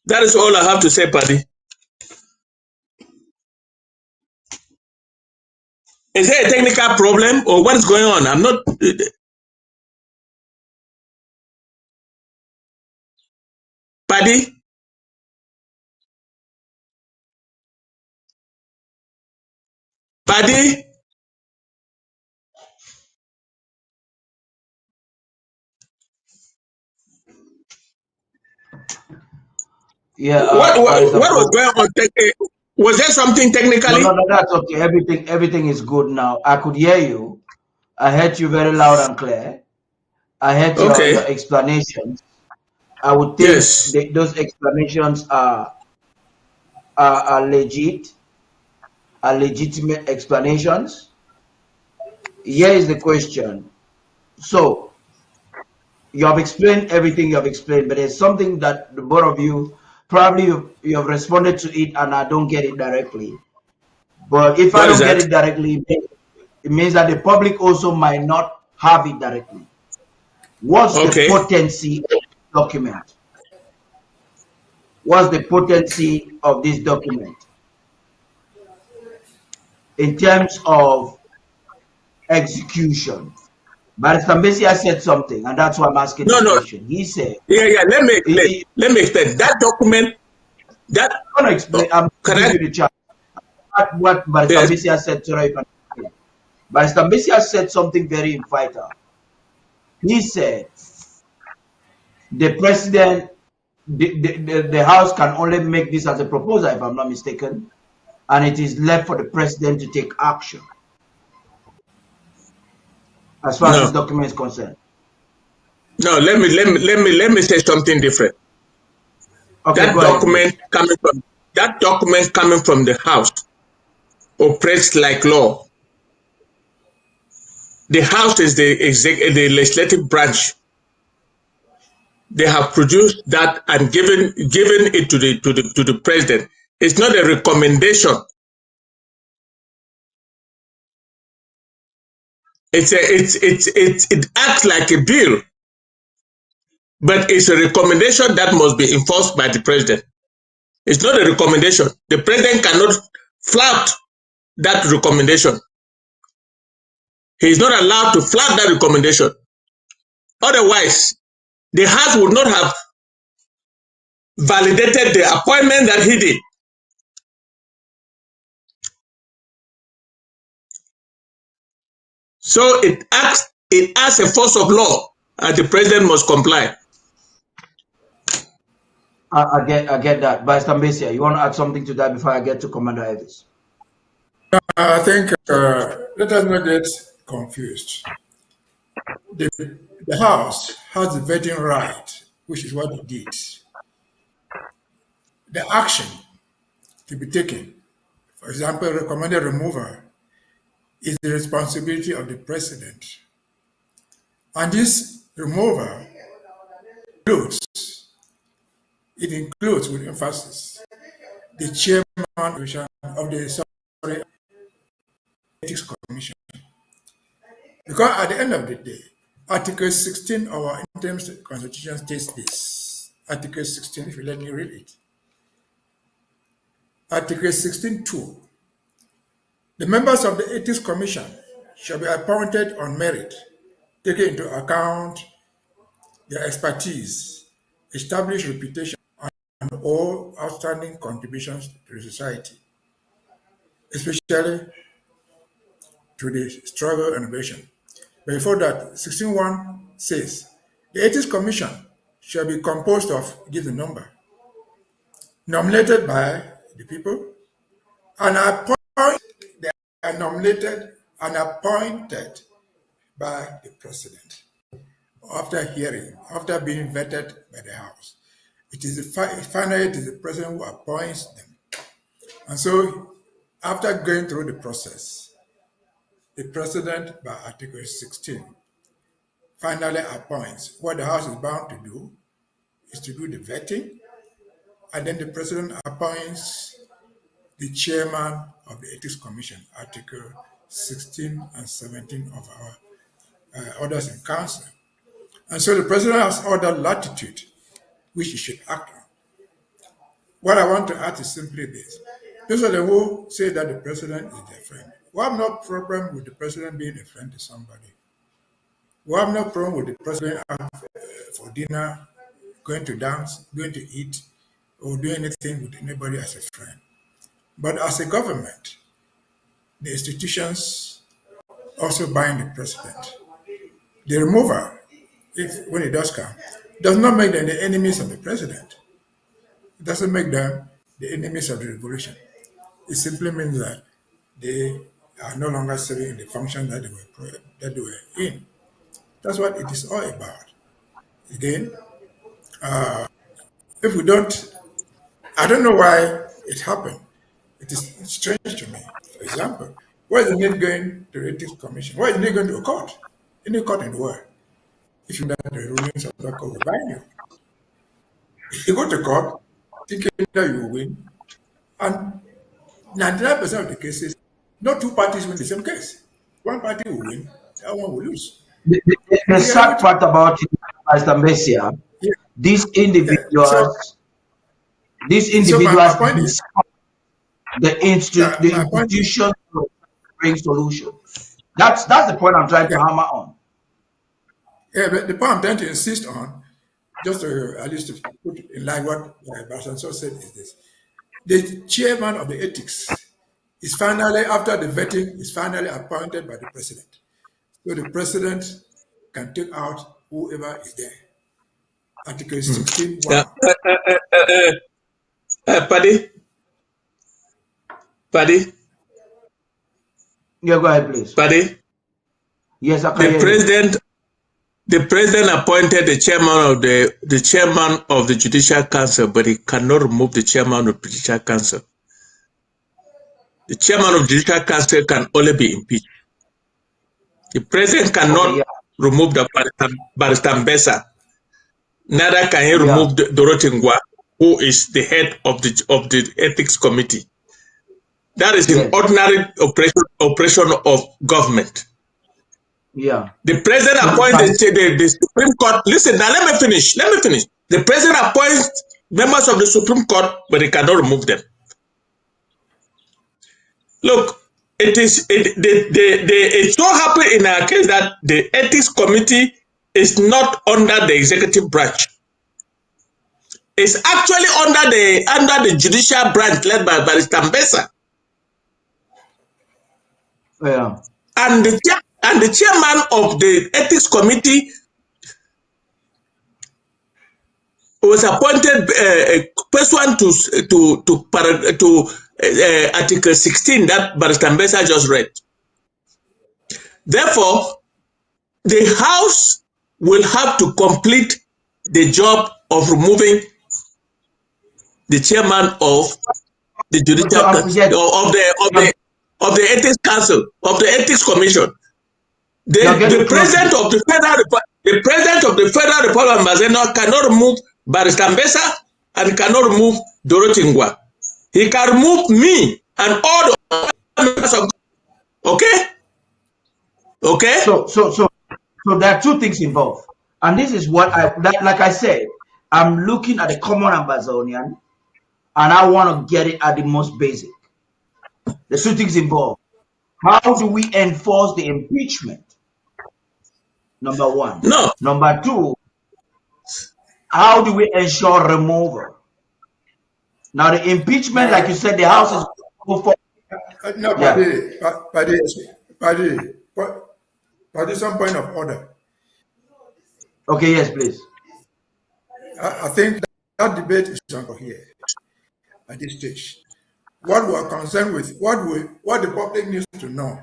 That is all I have to say, Paddy. Is there a technical problem or what is going on? I'm not. Paddy? Paddy? Yeah. What was going on? Was there something technically? No, that's okay. Everything is good now. I could hear you. I heard you very loud and clear. I heard your explanations. I would think those explanations are legitimate explanations. Here is the question. So you have explained everything you have explained, but there's something that the both of you probably you have responded to it, and I don't get it directly. But if I don't get it directly, it means that the public also might not have it directly. What's the potency of the document? What's the potency of this document in terms of execution? Barrister Mbeseha said something, and that's why I'm asking the question. He said, let me explain. That document, I'm going to explain. I'm going to give you the chance. What Barrister Mbeseha said, Barrister Mbeseha said something very vital. He said, the president, the House can only make this as a proposal, if I'm not mistaken, and it is left for the president to take action as far as this document is concerned. No, let me say something different. Okay, that document coming from the House operates like law. The House is the legislative branch. They have produced that and given it to the president. It's not a recommendation. It acts like a bill, but it's a recommendation that must be enforced by the president. It's not a recommendation. The president cannot flout that recommendation. He is not allowed to flout that recommendation. Otherwise, the House would not have validated the appointment that he did. So it acts as a force of law, and the president must comply. I get that. But Mbeseha, you want to add something to that before I get to Commander Elvis? I think let us not get confused. The House has the vetting right, which is what it did. The action to be taken, for example, recommended removal, is the responsibility of the president. And this removal includes, with emphasis, the chairman of the Ethics Commission. Because at the end of the day, Article 16 of our interim constitution states this. Article 16, if you let me read it. Article 16.2. The members of the Ethics Commission shall be appointed on merit, taking into account their expertise, established reputation, and all outstanding contributions to the society, especially to the struggle and innovation. But before that, 16.1 says, the Ethics Commission shall be composed of, give the number, nominated by the people, and appointed, they are nominated and appointed by the president. After hearing, after being vetted by the House, finally it is the president who appoints them. And so, after going through the process, the president, by Article 16, finally appoints. What the House is bound to do is to do the vetting, and then the president appoints the chairman of the Ethics Commission, Article 16 and 17 of our orders in council. And so the president has order latitude, which he should act on. What I want to add is simply this. Those are the who say that the president is their friend. We have no problem with the president being a friend to somebody. We have no problem with the president for dinner, going to dance, going to eat, or doing anything with anybody as a friend. But as a government, the institutions also bind the president. The removal, when it does come, does not make them the enemies of the president. It doesn't make them the enemies of the revolution. It simply means that they are no longer serving in the function that they were in. That's what it is all about. Again, if we don't, I don't know why it happened. It is strange to me. For example, why is the need going to the Ethics Commission? Why is the need going to a court? Any court in the world. If you know that the rulings of that court will bind you. You go to court, thinking that you will win, and 99% of the cases, no two parties win the same case. One party will win, the other one will lose. The sad part about it, Mr. Mbeseha, these individuals, the institution to bring solutions. That's the point I'm trying to hammer on. Yeah, but the point I'm trying to insist on, just to at least to put in line what Ambaz Nsoh said, is this: the chairman of the ethics is finally, after the vetting, is finally appointed by the president. So the president can take out whoever is there. Article 16.1. Paddy? Yeah, go ahead, please. Paddy? Yes, I can The president appointed the chairman of the Judicial Council, but he cannot remove the chairman of the Judicial Council. The chairman of the Judicial Council can only be impeached. The president cannot remove the Barrister Mbeseha. Neither can he remove Dorothy Ngwa, who is the head of the Ethics Committee. That is an ordinary operation of government. Yeah. The president appoints the Supreme Court. Listen, now let me finish. The president appoints members of the Supreme Court, but he cannot remove them. Look, it so happened in our case that the Ethics Committee is not under the executive branch. It's actually under the judicial branch led by Barrister Mbeseha. Yeah. And the chairman of the Ethics Committee was appointed pursuant to Article 16 that Barrister Mbeseha just read. Therefore, the House will have to complete the job of removing the chairman of the judicial of the ethics council, of the ethics commission. The president of the Federal Republic of Ambazonia cannot remove Barrister Mbeseha and cannot remove Dorothy Ngwa. He can remove me and all the members of. Okay. Okay. So there are two things involved, and this is what like I said, I'm looking at the common Ambazonian, and I want to get it at the most basic. There's two things involved. How do we enforce the impeachment? Number one. No. Number two, how do we ensure removal? Now the impeachment, like you said, the House is go for. No, but some point of order. Okay, yes, please. I think that debate is over here at this stage. What we are concerned with, what the public needs to know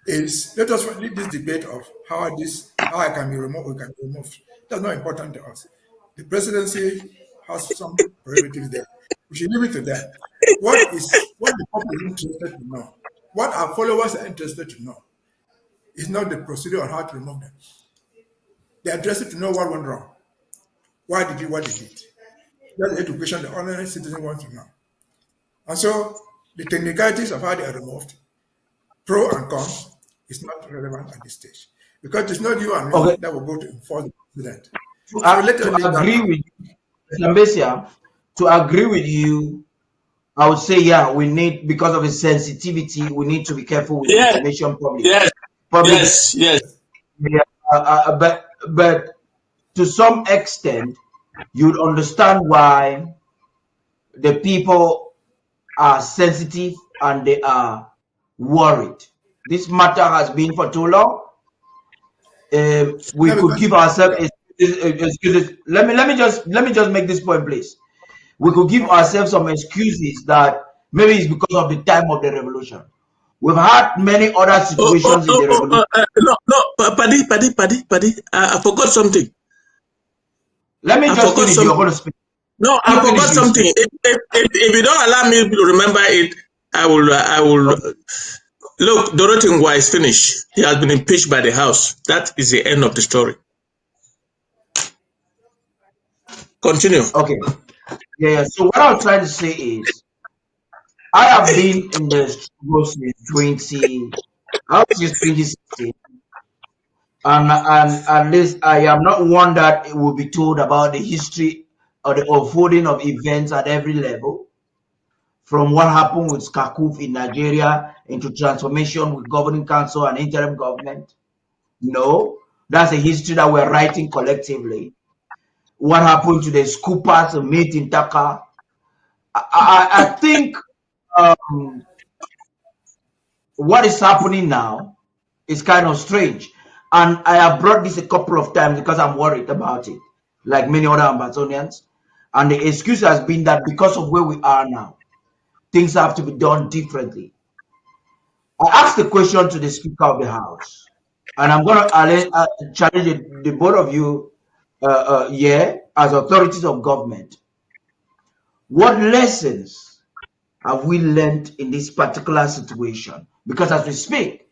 is, let us leave this debate of how it can be removed, That's not important to us. The presidency has some prerogatives there. We should leave it to them. What the public is interested to know, what our followers are interested to know, is not the procedure on how to remove them. They are interested to know what went wrong. Why did what they did? That's the education the ordinary citizen wants to know. And so the technicalities of how they are removed, pro and cons, is not relevant at this stage. Because it's not you and me that will go to enforce the president. To agree with you, I would say, we need, because of the sensitivity, we need to be careful with the information public. Yes. Yeah, but to some extent, you'd understand why the people are sensitive and they are worried. This matter has been for too long. We could give ourselves excuses. Let me just make this point, please. We could give ourselves some excuses that maybe it's because of the time of the revolution. We've had many other situations in the revolution. Paddy, I forgot something. Let me just finish. You're going to speak. No, I forgot something. If you don't allow me to remember it, I will. Look, Dorothy Ngwa is finished. He has been impeached by the House. That is the end of the story. Continue. Okay. Yeah. So what I was trying to say is, I have been in the struggle since 2016, and at least I am not one that it will be told about the history or the unfolding of events at every level, from what happened with Skakuf in Nigeria into transformation with governing council and interim government. No, that's a history that we're writing collectively. What happened to the scoopers and meat in Taka? I think what is happening now is kind of strange. And I have brought this a couple of times because I'm worried about it, like many other Ambazonians. And the excuse has been that because of where we are now, things have to be done differently. I asked the question to the Speaker of the House, and I'm going to challenge the both of you as authorities of government. What lessons have we learned in this particular situation? Because as we speak,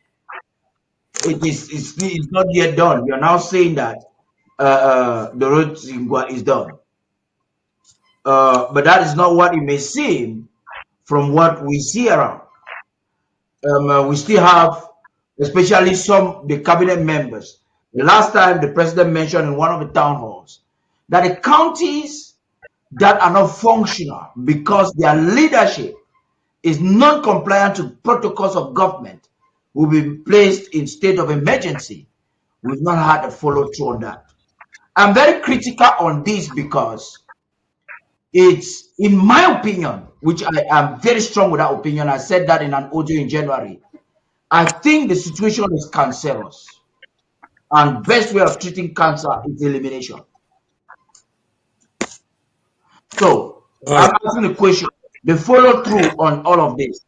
it's not yet done. You're now saying that the road to Ngwa is done. But that is not what it may seem from what we see around. We still have, especially the cabinet members. The last time the president mentioned in one of the town halls that the counties that are not functional because their leadership is non-compliant to protocols of government will be placed in state of emergency. We've not had a follow-through on that. I'm very critical on this because it's, in my opinion, which I am very strong with that opinion, I said that in an audio in January, I think the situation is cancerous. And best way of treating cancer is elimination. So All I'm right. asking the question, the follow through on all of this.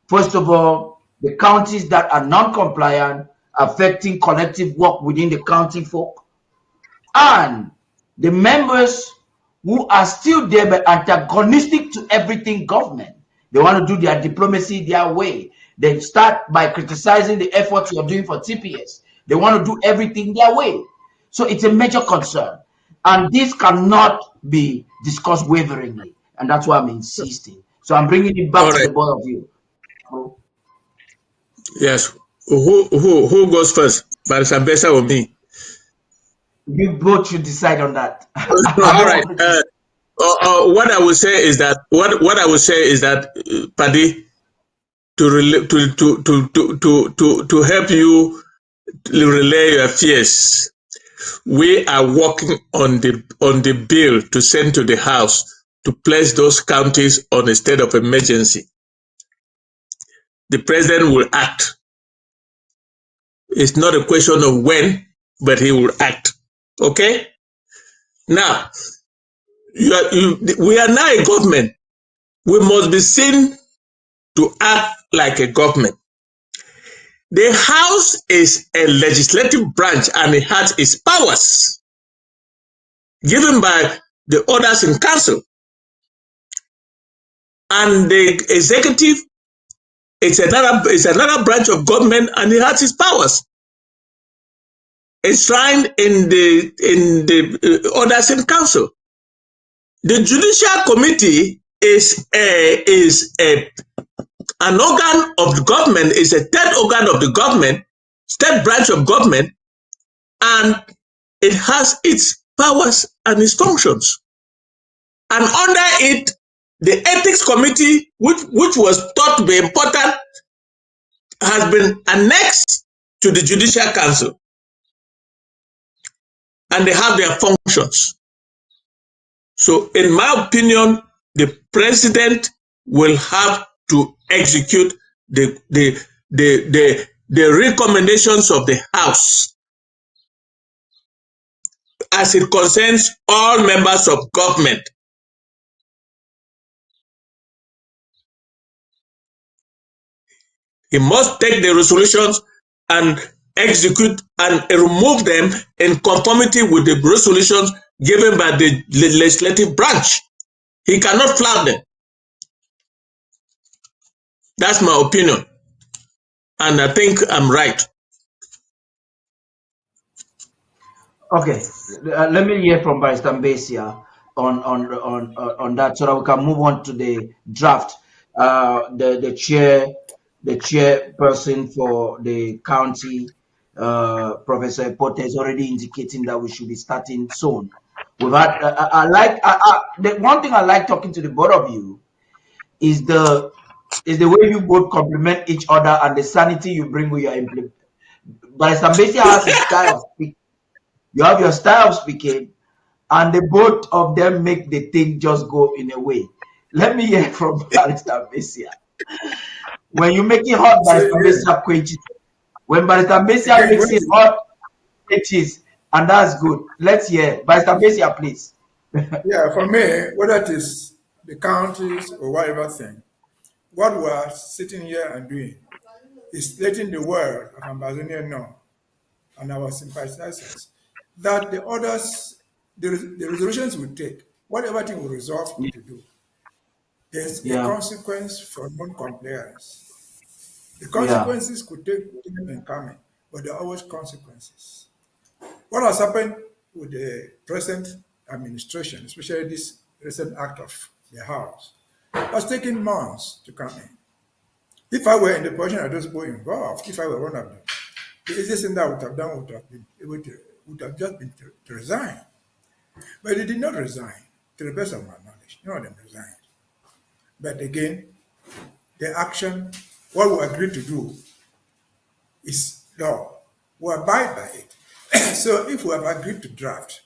First of all, the counties that are non-compliant affecting collective work within the county folk, and the members who are still there but antagonistic to everything government. They want to do their diplomacy their way. They start by criticizing the efforts you're doing for TPS. They want to do everything their way. So it's a major concern. And this cannot be discussed waveringly. And that's why I'm insisting. So I'm bringing it All back to right. the both of you. Yes. Who goes first? Barrister Mbeseha or me? You both should decide on that. I All don't right. want to. What I would say is that what I would say is that Paddy, to help you relay your fears, we are working on the bill to send to the House to place those counties on a state of emergency. The president will act. It's not a question of when, but he will act. Okay? Now, we are now a government. We must be seen to act like a government. The House is a legislative branch and it has its powers given by the orders in council. And the executive is another branch of government and it has its powers enshrined in the orders in council. The Judicial Committee is an organ of the government, is a third organ of the government, state branch of government, and it has its powers and its functions. And under it, the Ethics Committee, which was thought to be important, has been annexed to the Judicial Council. And they have their functions. So, in my opinion, the president will have to execute the recommendations of the House as it concerns all members of government. He must take the resolutions and execute and remove them in conformity with the resolutions given by the legislative branch. He cannot flout them. That's my opinion. And I think I'm right. Okay, let me hear from Barrister Mbeseha on that, so that we can move on to the draft. The chairperson for the county, Professor Epote, is already indicating that we should be starting soon. We've had, the one thing I like talking to the both of you is the way you both complement each other and the sanity you bring with your implement. Barrister Mbeseha has a style of speaking. You have your style of speaking, and the both of them make the thing just go in a way. Let me hear from Barrister Mbeseha. When you make it hot, Barrister Mbeseha quenches. When Barrister Mbeseha makes it hot, it is, and that's good. Let's hear Barrister Mbeseha, please. Yeah, for me, whether it is the counties or whatever thing, what we are sitting here and doing is letting the world of Ambazonia know and our sympathizers that the orders, the resolutions we take, whatever thing we resolve to do, there's a consequence for non-compliance. The consequences could take time in coming, but there are always consequences. What has happened with the present administration, especially this recent act of the House, has taken months to come in. If I were in the position of those people involved, if I were one of them, the easiest thing that I would have done would have just been to resign. But they did not resign, to the best of my knowledge. None of them resigned. But again, the action, what we agreed to do is law. We abide by it. So if we have agreed to draft,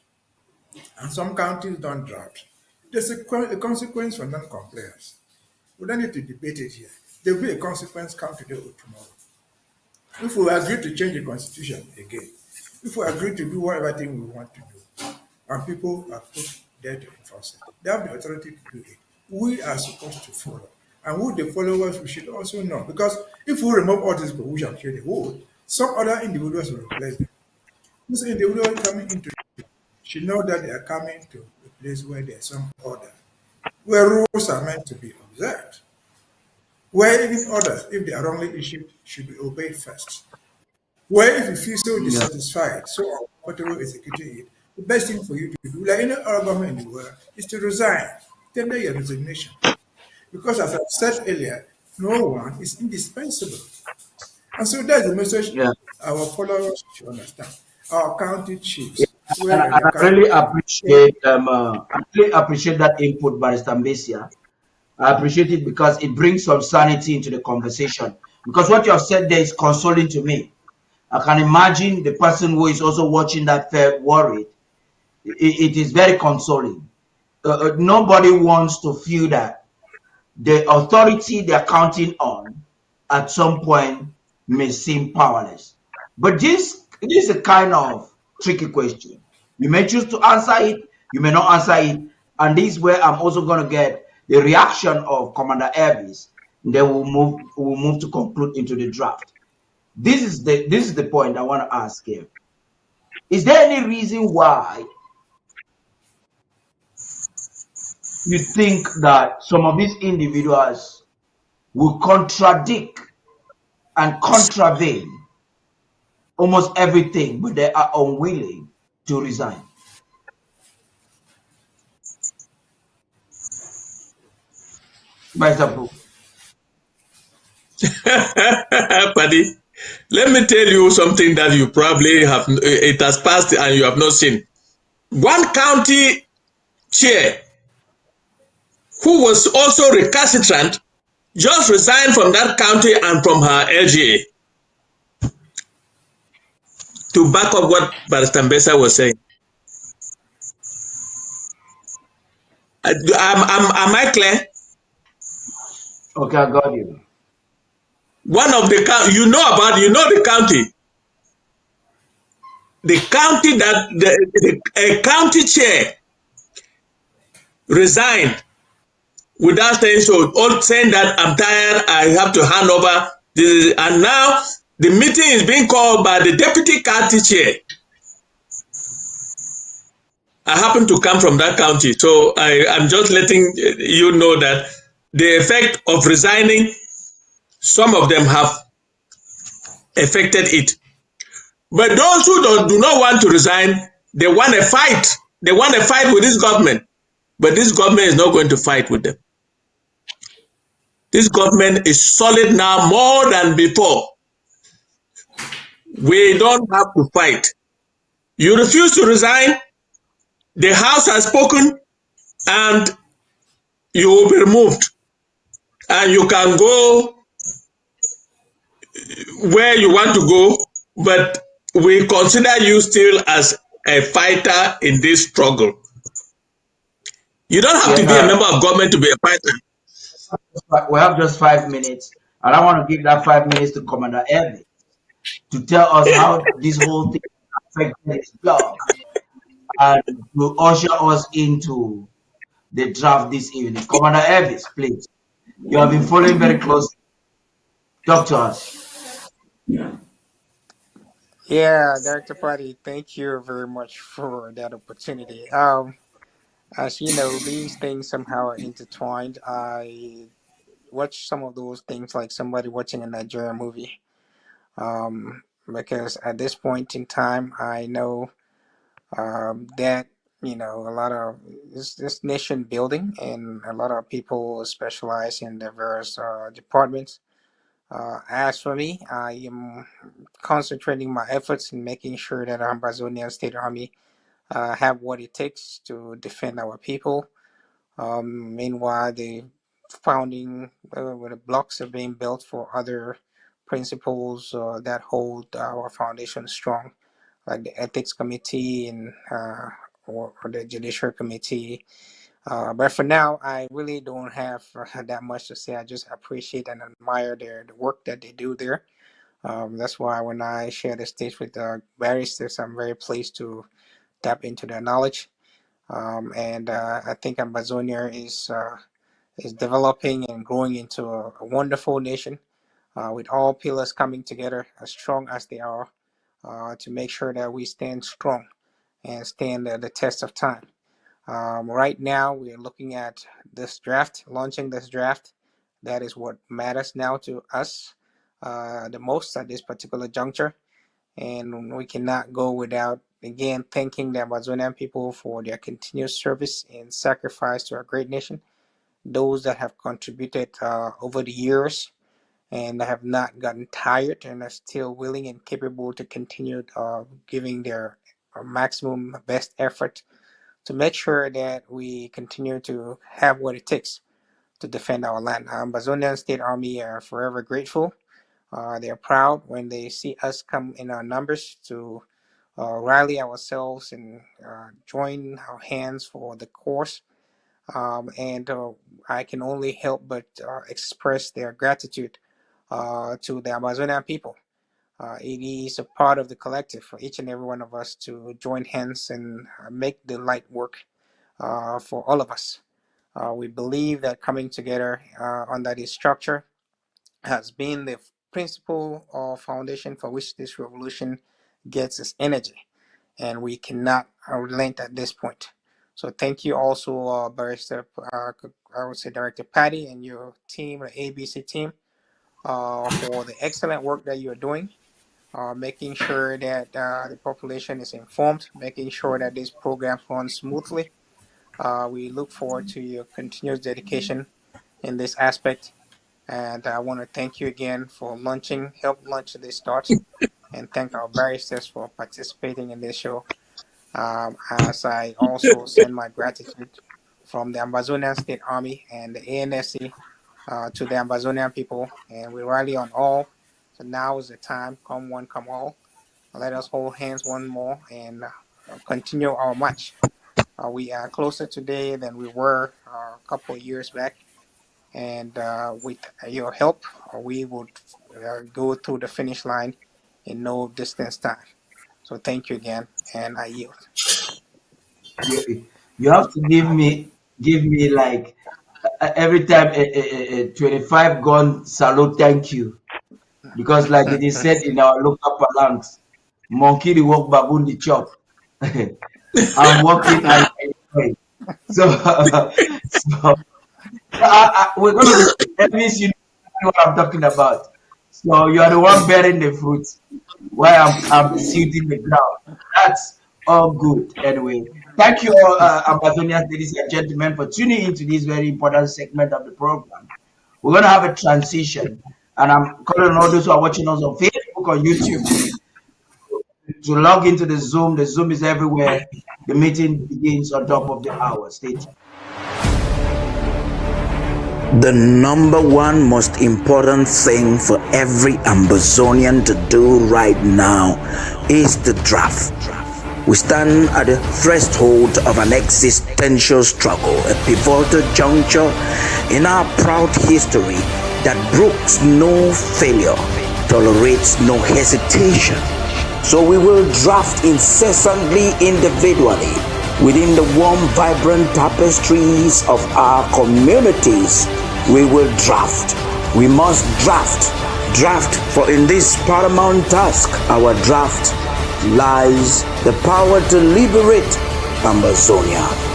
and some counties don't draft, there's a consequence for non-compliance. We don't need to debate it here. There will be a consequence come today or tomorrow. If we agree to change the constitution again, if we agree to do whatever thing we want to do, and people are put there to enforce it. They have the authority to do it. We are supposed to follow. And who the followers, we should also know. Because if we remove all these people, we shall kill the whole, some other individuals will replace them. These individuals coming into it should know that they are coming to a place where there's some order, where rules are meant to be observed, where even orders, if they are wrongly issued, should be obeyed first. Where if you feel so Yeah. dissatisfied, so uncomfortable executing it, the best thing for you to do, like any other government in the world, is to resign, tender your resignation. Because as I've said earlier, no one is indispensable. And so that's the message Yeah. our followers should understand. Our county Yeah. chiefs, And, where and in the I really county, appreciate that input by Mbeseha. I appreciate it because it brings some sanity into the conversation. Because what you have said there is consoling to me. I can imagine the person who is also watching that fair worried. It is very consoling. Nobody wants to feel that the authority they're counting on at some point may seem powerless. But this is a kind of tricky question. You may choose to answer it, you may not answer it, and this is where I'm also going to get the reaction of Commander Elvis. Then we'll move to conclude into the draft. This is the point I want to ask here. Is there any reason why you think that some of these individuals will contradict and contravene almost everything, but they are unwilling to resign? By example, Paddy, let me tell you something that you probably have, it has passed and you have not seen. One county chair who was also recalcitrant just resigned from that county and from her LGA to back up what Barrister Mbeseha was saying. Am I clear? okay, I got you. One of the you know the county that a county chair resigned without saying so, all saying that I'm tired, I have to hand over this, and now the meeting is being called by the deputy county chair. I happen to come from that county, so I'm just letting you know that the effect of resigning, some of them have affected it. But those who do not want to resign, they want a fight. They want a fight with this government. But this government is not going to fight with them. This government is solid now more than before. We don't have to fight. You refuse to resign, the House has spoken, and you will be removed. And you can go where you want to go, but we consider you still as a fighter in this struggle. You don't have to be a Yeah, member of government to be a fighter. we have just 5 minutes, and I want to give that 5 minutes to Commander Elvis to tell us how this whole thing affected his blog and to usher us into the draft this evening. Commander Elvis, please. You have been following very closely. Talk to us. Yeah, Dr. Putty, thank you very much for that opportunity. As you know, these things somehow are intertwined. I watch some of those things like somebody watching a Nigerian movie. Because at this point in time, I know that a lot of this nation building and a lot of people specialize in the various departments. As for me, I am concentrating my efforts in making sure that our Ambazonia State Army have what it takes to defend our people. Meanwhile, the founding where the blocks are being built for other principles that hold our foundation strong, like the ethics committee and or the judicial committee. But for now, I really don't have that much to say. I just appreciate and admire the work that they do there. That's why when I share the stage with the barristers, I'm very pleased to tap into their knowledge. And I think Ambazonia is developing and growing into a wonderful nation with all pillars coming together as strong as they are to make sure that we stand strong and stand the test of time. Right now, we are looking at this draft, launching this draft. That is what matters now to us the most at this particular juncture. And we cannot go without, again, thanking the Ambazonian people for their continued service and sacrifice to our great nation. Those that have contributed over the years and have not gotten tired and are still willing and capable to continue giving their maximum best effort to make sure that we continue to have what it takes to defend our land. Ambazonian State Army are forever grateful. They are proud when they see us come in our numbers to rally ourselves and join our hands for the cause. And I can only help but express their gratitude to the Amazonian people. It is a part of the collective for each and every one of us to join hands and make the light work for all of us. We believe that coming together under this structure has been the principal or foundation for which this revolution gets its energy, and we cannot relent at this point. So thank you also, Barrister, I would say Director Patty and your team, the ABC team, for the excellent work that you're doing, making sure that the population is informed, making sure that this program runs smoothly. We look forward to your continuous dedication in this aspect. And I want to thank you again for help launch this start, and thank our barristers for participating in this show. As I also send my gratitude from the Ambazonian State Army and the ANSC to the Ambazonian people, and we rally on all. So now is the time, come one, come all. Let us hold hands one more and continue our march. We are closer today than we were a couple of years back. And with your help, we would go through the finish line in no distance time. So thank you again, and I yield. You have to give me like every time a 25 gun salute, thank you, because like it is said in our local parlance, monkey the walk, baboon the chop. I'm working and anyway. So we're going to Elvis, you know what I'm talking about. So you are the one bearing the fruits while I'm seeding the ground. That's all good. Anyway, thank you all, Ambazonians, ladies and gentlemen, for tuning into this very important segment of the program. We're going to have a transition, and I'm calling on all those who are watching us on Facebook or YouTube to log into the Zoom. The Zoom is everywhere. The meeting begins on top of the hour. Stay tuned. The number one most important thing for every Ambazonian to do right now is the draft. We stand at the threshold of an existential struggle, a pivotal juncture in our proud history that brooks no failure, tolerates no hesitation. So we will draft incessantly, individually, within the warm, vibrant tapestries of our communities. We will draft. We must draft. Draft, for in this paramount task, our draft, lies the power to liberate Ambazonia.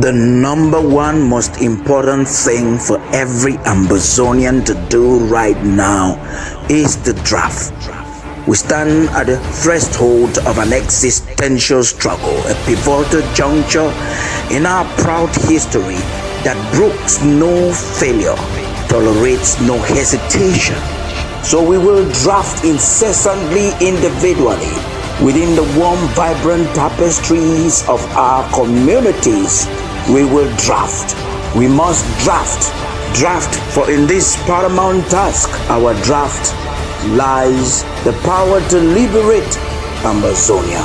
The number one most important thing for every Ambazonian to do right now is the draft. We stand at the threshold of an existential struggle, a pivotal juncture in our proud history that brooks no failure, tolerates no hesitation. So we will draft incessantly, individually, within the warm, vibrant tapestries of our communities. We will draft. We must draft. Draft, for in this paramount task, our draft, lies the power to liberate Ambazonia.